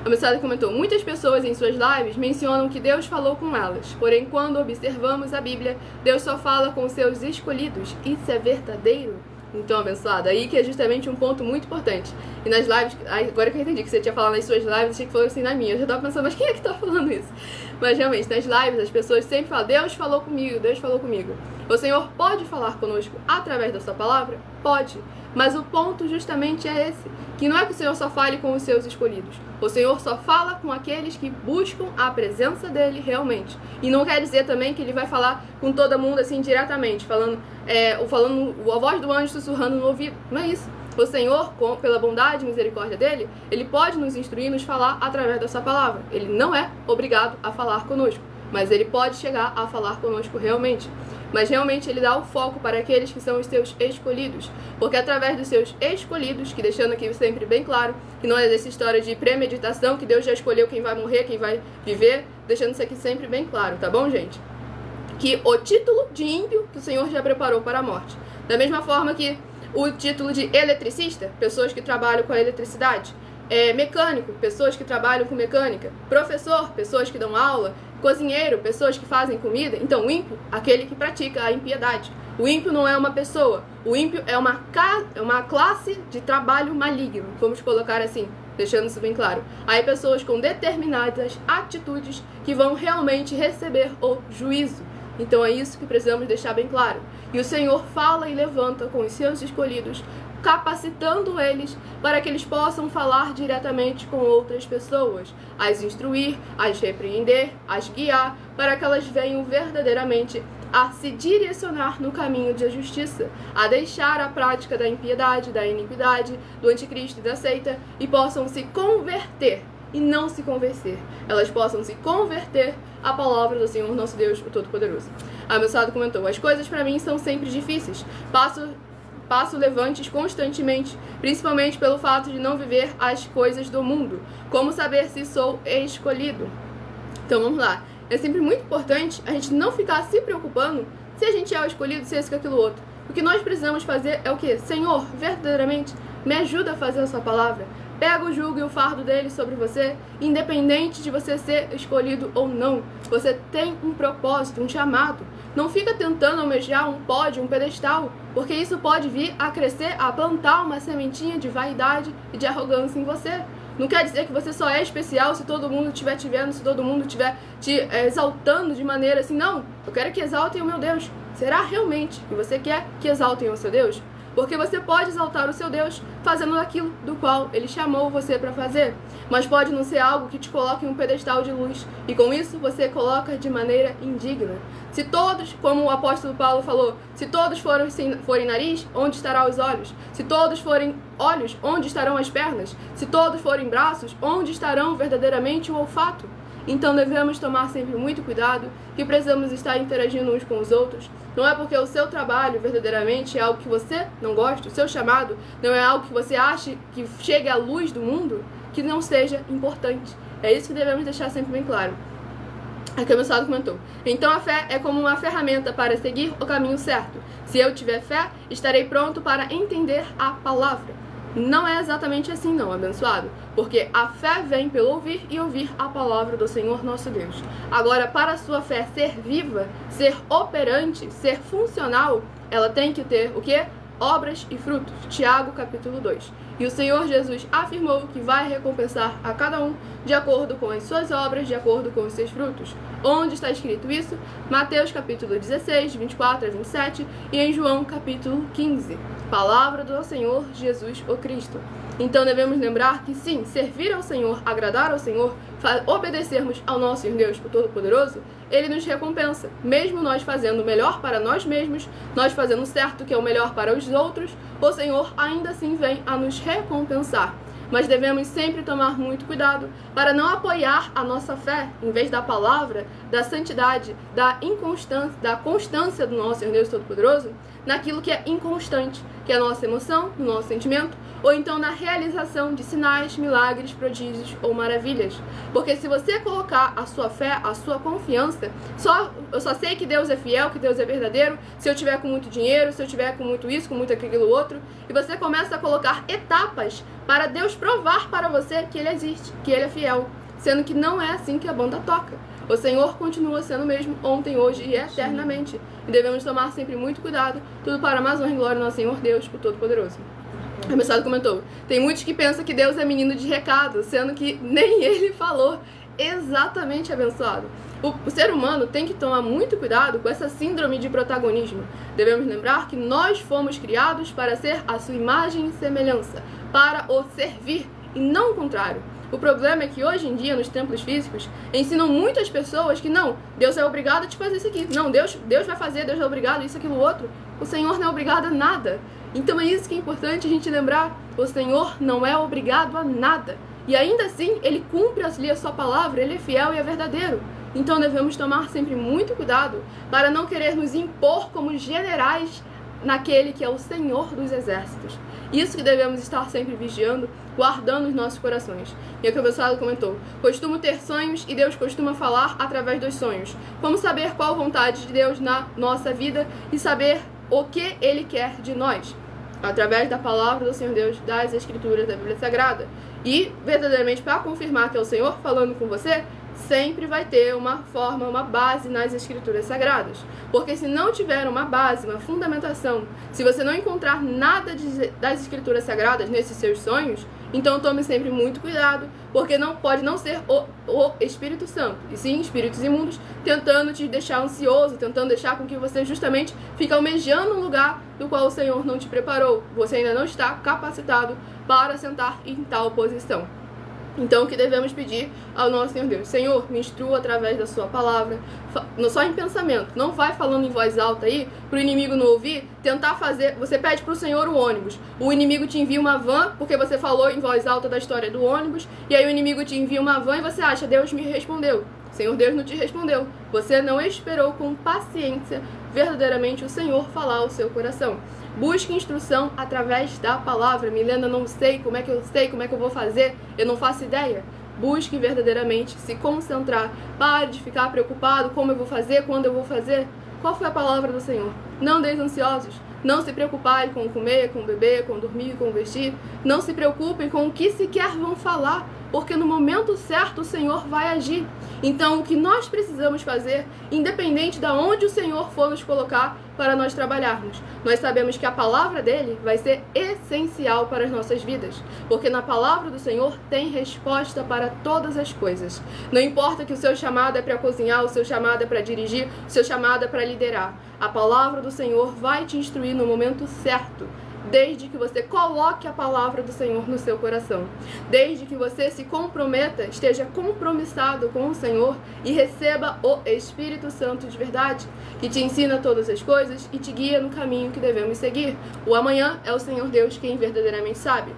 A abençoado comentou: muitas pessoas em suas lives mencionam que Deus falou com elas, porém quando observamos a Bíblia, Deus só fala com seus escolhidos. Isso é verdadeiro? Então, abençoado, aí que é justamente um ponto muito importante. E nas lives, agora que eu entendi que você tinha falado nas suas lives, achei que falou assim na minha. Eu já tava pensando, mas quem é que tá falando isso? Mas realmente, nas lives, as pessoas sempre falam: Deus falou comigo, Deus falou comigo. O Senhor pode falar conosco através da sua palavra? Pode. Mas o ponto justamente é esse, que não é que o Senhor só fale com os seus escolhidos. O Senhor só fala com aqueles que buscam a presença dele realmente. E não quer dizer também que ele vai falar com todo mundo assim diretamente, falando a voz do anjo sussurrando no ouvido. Não é isso. O Senhor, pela bondade e misericórdia dele, ele pode nos instruir, nos falar através da sua palavra. Ele não é obrigado a falar conosco, mas ele pode chegar a falar conosco realmente. Mas realmente ele dá o foco para aqueles que são os seus escolhidos. Porque através dos seus escolhidos, que deixando aqui sempre bem claro, que não é dessa história de premeditação, que Deus já escolheu quem vai morrer, quem vai viver, deixando isso aqui sempre bem claro, tá bom, gente? Que o título de ímpio que o Senhor já preparou para a morte. Da mesma forma que o título de eletricista, pessoas que trabalham com a eletricidade. Mecânico, pessoas que trabalham com mecânica. Professor, pessoas que dão aula. Cozinheiro, pessoas que fazem comida. Então, o ímpio, aquele que pratica a impiedade. O ímpio não é uma pessoa. O ímpio é uma classe de trabalho maligno. Vamos colocar assim, deixando isso bem claro. Aí pessoas com determinadas atitudes que vão realmente receber o juízo. Então é isso que precisamos deixar bem claro. E o Senhor fala e levanta com os seus escolhidos, capacitando eles para que eles possam falar diretamente com outras pessoas, as instruir, as repreender, as guiar, para que elas venham verdadeiramente a se direcionar no caminho de justiça, a deixar a prática da impiedade, da iniquidade, do anticristo e da seita, e possam se converter e não se convencer. Elas possam se converter à palavra do Senhor nosso Deus, o Todo-Poderoso. A abençoado comentou: as coisas para mim são sempre difíceis. Passo levantes constantemente, principalmente pelo fato de não viver as coisas do mundo. Como saber se sou escolhido? Então vamos lá. É sempre muito importante a gente não ficar se preocupando se a gente é o escolhido, se esse, aquilo outro. O que nós precisamos fazer é o quê? Senhor, verdadeiramente, me ajuda a fazer a sua palavra. Pega o jugo e o fardo dele sobre você, independente de você ser escolhido ou não. Você tem um propósito, um chamado. Não fica tentando almejar um pódio, um pedestal, porque isso pode vir a crescer, a plantar uma sementinha de vaidade e de arrogância em você. Não quer dizer que você só é especial se todo mundo estiver te vendo, se todo mundo estiver te exaltando de maneira assim. Não, eu quero que exaltem o meu Deus. Será realmente que você quer que exaltem o seu Deus? Porque você pode exaltar o seu Deus fazendo aquilo do qual ele chamou você para fazer. Mas pode não ser algo que te coloque em um pedestal de luz. E com isso você coloca de maneira indigna. Se todos, como o apóstolo Paulo falou, se todos forem nariz, onde estarão os olhos? Se todos forem olhos, onde estarão as pernas? Se todos forem braços, onde estarão verdadeiramente o olfato? Então devemos tomar sempre muito cuidado, que precisamos estar interagindo uns com os outros. Não é porque o seu trabalho verdadeiramente é algo que você não gosta, o seu chamado não é algo que você acha que chegue à luz do mundo, que não seja importante. É isso que devemos deixar sempre bem claro. Aqui o abençoado comentou: então a fé é como uma ferramenta para seguir o caminho certo. Se eu tiver fé, estarei pronto para entender a palavra. Não é exatamente assim não, abençoado. Porque a fé vem pelo ouvir e ouvir a palavra do Senhor nosso Deus. Agora, para a sua fé ser viva, ser operante, ser funcional, ela tem que ter o quê? Obras e frutos. Tiago, capítulo 2. E o Senhor Jesus afirmou que vai recompensar a cada um de acordo com as suas obras, de acordo com os seus frutos. Onde está escrito isso? Mateus, capítulo 16, 24 a 27 e em João, capítulo 15. Palavra do Senhor Jesus o Cristo. Então devemos lembrar que sim, servir ao Senhor, agradar ao Senhor, obedecermos ao nosso Senhor Deus, o Todo-Poderoso, Ele nos recompensa. Mesmo nós fazendo o melhor para nós mesmos, nós fazendo certo que é o melhor para os outros, o Senhor ainda assim vem a nos recompensar. Mas devemos sempre tomar muito cuidado para não apoiar a nossa fé, em vez da palavra, da santidade, da inconstância, da constância do nosso Senhor Deus Todo-Poderoso, naquilo que é inconstante, que é a nossa emoção, o nosso sentimento, ou então na realização de sinais, milagres, prodígios ou maravilhas. Porque se você colocar a sua fé, a sua confiança, eu só sei que Deus é fiel, que Deus é verdadeiro, se eu tiver com muito dinheiro, se eu tiver com muito isso, com muito aquilo outro, e você começa a colocar etapas para Deus provar para você que Ele existe, que Ele é fiel, sendo que não é assim que a banda toca. O Senhor continua sendo o mesmo ontem, hoje e eternamente. E devemos tomar sempre muito cuidado, tudo para mais honra e glória do nosso Senhor Deus, o Todo-Poderoso. O abençoado comentou, tem muitos que pensam que Deus é menino de recado, sendo que nem Ele falou. Exatamente, abençoado. O ser humano tem que tomar muito cuidado com essa síndrome de protagonismo. Devemos lembrar que nós fomos criados para ser a sua imagem e semelhança, para o servir e não o contrário. O problema é que hoje em dia, nos templos físicos, ensinam muitas pessoas que não, Deus é obrigado a te fazer isso aqui. Não, Deus vai fazer, Deus é obrigado a isso, aquilo, outro. O Senhor não é obrigado a nada. Então é isso que é importante a gente lembrar. O Senhor não é obrigado a nada. E ainda assim, Ele cumpre a sua palavra, Ele é fiel e é verdadeiro. Então devemos tomar sempre muito cuidado para não querer nos impor como generais naquele que é o Senhor dos exércitos. Isso que devemos estar sempre vigiando, guardando os nossos corações. E o que o abençoado comentou, costumo ter sonhos e Deus costuma falar através dos sonhos. Como saber qual a vontade de Deus na nossa vida e saber o que Ele quer de nós? Através da palavra do Senhor Deus, das Escrituras da Bíblia Sagrada. E, verdadeiramente, para confirmar que é o Senhor falando com você, sempre vai ter uma forma, uma base nas Escrituras Sagradas. Porque se não tiver uma base, uma fundamentação, se você não encontrar nada das Escrituras Sagradas nesses seus sonhos, então tome sempre muito cuidado, porque não pode não ser o Espírito Santo, e sim espíritos imundos tentando te deixar ansioso, tentando deixar com que você justamente fique almejando um lugar do qual o Senhor não te preparou. Você ainda não está capacitado para sentar em tal posição. Então, o que devemos pedir ao nosso Senhor Deus? Senhor, me instrua através da sua palavra, só em pensamento. Não vai falando em voz alta aí, para o inimigo não ouvir, tentar fazer... Você pede para o Senhor o ônibus. O inimigo te envia uma van, porque você falou em voz alta da história do ônibus, e aí o inimigo te envia uma van e você acha, Deus me respondeu. Senhor Deus não te respondeu. Você não esperou com paciência verdadeiramente o Senhor falar ao seu coração. Busque instrução através da palavra. Milena, não sei, como é que eu vou fazer? Eu não faço ideia. Busque verdadeiramente se concentrar. Pare de ficar preocupado, como eu vou fazer, quando eu vou fazer. Qual foi a palavra do Senhor? Não andeis ansiosos. Não se preocuparem com comer, com beber, com dormir, com vestir. Não se preocupem com o que sequer vão falar, porque no momento certo o Senhor vai agir. Então, o que nós precisamos fazer, independente de onde o Senhor for nos colocar para nós trabalharmos, nós sabemos que a palavra dele vai ser essencial para as nossas vidas, porque na palavra do Senhor tem resposta para todas as coisas. Não importa que o seu chamado é para cozinhar, o seu chamado é para dirigir, o seu chamado é para liderar. A palavra do Senhor vai te instruir no momento certo, desde que você coloque a palavra do Senhor no seu coração. Desde que você se comprometa, esteja compromissado com o Senhor e receba o Espírito Santo de verdade, que te ensina todas as coisas e te guia no caminho que devemos seguir. O amanhã é o Senhor Deus quem verdadeiramente sabe.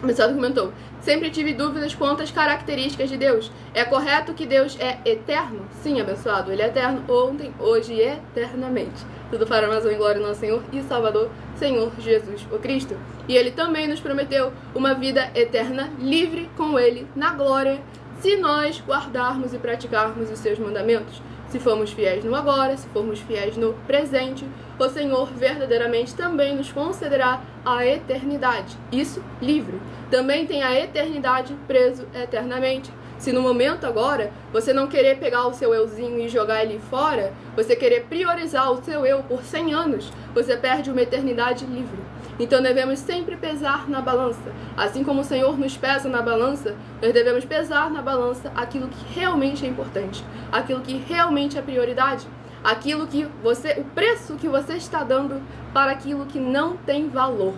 O abençoado comentou, sempre tive dúvidas quanto às características de Deus. É correto que Deus é eterno? Sim, abençoado, ele é eterno ontem, hoje e eternamente. Tudo para mais uma glória ao nosso Senhor e Salvador, Senhor Jesus o Cristo. E ele também nos prometeu uma vida eterna, livre com ele, na glória, se nós guardarmos e praticarmos os seus mandamentos. Se formos fiéis no agora, se formos fiéis no presente, o Senhor verdadeiramente também nos concederá a eternidade. Isso livre. Também tem a eternidade preso eternamente. Se no momento agora você não querer pegar o seu euzinho e jogar ele fora, você querer priorizar o seu eu por 100 anos, você perde uma eternidade livre. Então devemos sempre pesar na balança. Assim como o Senhor nos pesa na balança, nós devemos pesar na balança aquilo que realmente é importante, aquilo que realmente é prioridade, aquilo que o preço que você está dando para aquilo que não tem valor.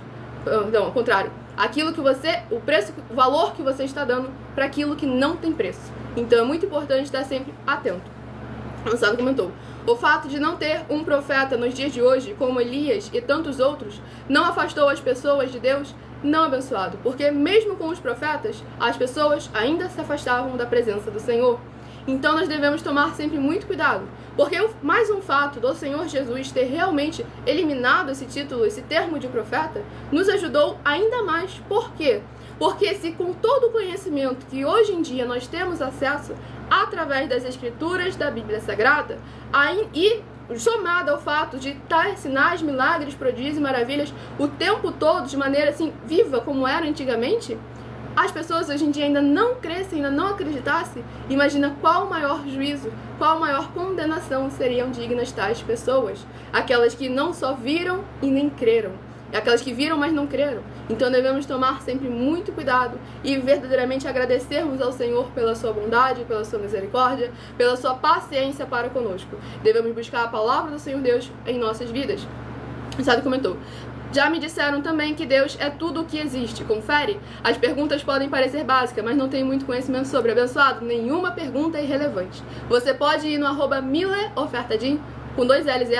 Não, ao contrário. O valor que você está dando para aquilo que não tem preço. Então é muito importante estar sempre atento. Lançado comentou: o fato de não ter um profeta nos dias de hoje, como Elias e tantos outros, não afastou as pessoas de Deus não abençoado, porque mesmo com os profetas, as pessoas ainda se afastavam da presença do Senhor. Então nós devemos tomar sempre muito cuidado, porque mais um fato do Senhor Jesus ter realmente eliminado esse título, esse termo de profeta, nos ajudou ainda mais. Por quê? Porque se com todo o conhecimento que hoje em dia nós temos acesso através das escrituras da Bíblia Sagrada, e somado ao fato de tais sinais, milagres, prodígios e maravilhas o tempo todo, de maneira assim viva como era antigamente, as pessoas hoje em dia ainda não crescem, ainda não acreditassem, imagina qual o maior juízo, qual a maior condenação seriam dignas tais pessoas. Aquelas que não só viram e nem creram, aquelas que viram, mas não creram. Então devemos tomar sempre muito cuidado e verdadeiramente agradecermos ao Senhor pela sua bondade, pela sua misericórdia, pela sua paciência para conosco. Devemos buscar a palavra do Senhor Deus em nossas vidas. O Sado comentou: já me disseram também que Deus é tudo o que existe. Confere? As perguntas podem parecer básicas, mas não tenho muito conhecimento sobre. Abençoado, nenhuma pergunta é irrelevante. Você pode ir no @mileofertadim, com 2 L's,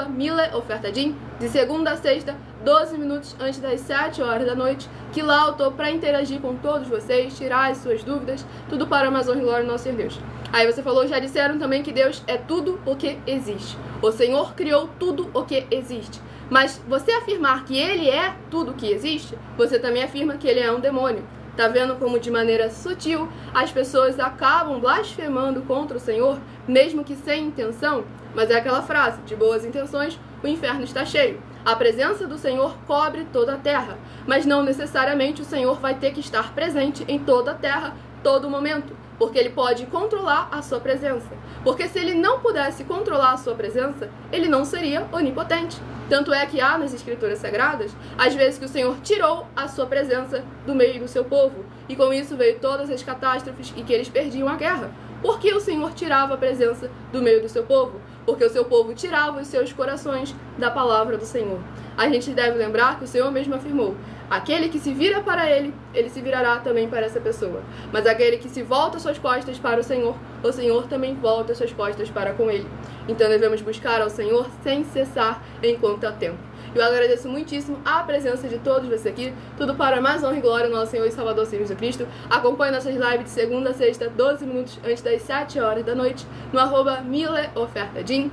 @mileofertadim, de segunda a sexta, 12 minutos antes das 7 horas da noite, que lá eu tô para interagir com todos vocês, tirar as suas dúvidas, tudo para a honra e glória do nosso Senhor Deus. Aí você falou: já disseram também que Deus é tudo o que existe. O Senhor criou tudo o que existe. Mas você afirmar que Ele é tudo o que existe, você também afirma que Ele é um demônio. Tá vendo como de maneira sutil as pessoas acabam blasfemando contra o Senhor, mesmo que sem intenção? Mas é aquela frase: de boas intenções o inferno está cheio. A presença do Senhor cobre toda a terra, mas não necessariamente o Senhor vai ter que estar presente em toda a terra, todo momento, porque Ele pode controlar a sua presença. Porque se Ele não pudesse controlar a sua presença, Ele não seria onipotente. Tanto é que há nas Escrituras Sagradas, às vezes, que o Senhor tirou a sua presença do meio do seu povo, e com isso veio todas as catástrofes e que eles perdiam a guerra. Por que o Senhor tirava a presença do meio do seu povo? Porque o seu povo tirava os seus corações da palavra do Senhor. A gente deve lembrar que o Senhor mesmo afirmou: aquele que se vira para Ele, Ele se virará também para essa pessoa. Mas aquele que se volta suas costas para o Senhor também volta suas costas para com Ele. Então devemos buscar ao Senhor sem cessar enquanto há tempo. Eu agradeço muitíssimo a presença de todos vocês aqui. Tudo para mais honra e glória do nosso Senhor e Salvador Jesus Cristo. Acompanhe nossas lives de segunda a sexta, 12 minutos antes das 7 horas da noite, no @mileofertadim,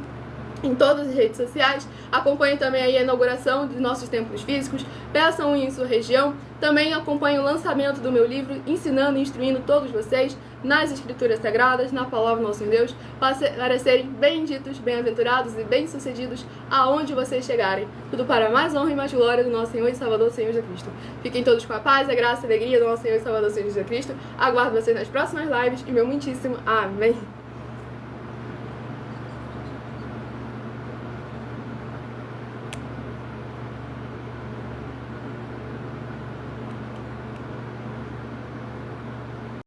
em todas as redes sociais. Acompanhe também aí a inauguração dos nossos templos físicos. Peçam em sua região. Também acompanhe o lançamento do meu livro, ensinando e instruindo todos vocês nas Escrituras Sagradas, na Palavra do nosso Deus, para serem benditos, bem-aventurados e bem-sucedidos aonde vocês chegarem. Tudo para mais honra e mais glória do nosso Senhor e Salvador, Senhor Jesus Cristo. Fiquem todos com a paz, a graça e a alegria do nosso Senhor e Salvador, Senhor Jesus Cristo. Aguardo vocês nas próximas lives e meu muitíssimo amém.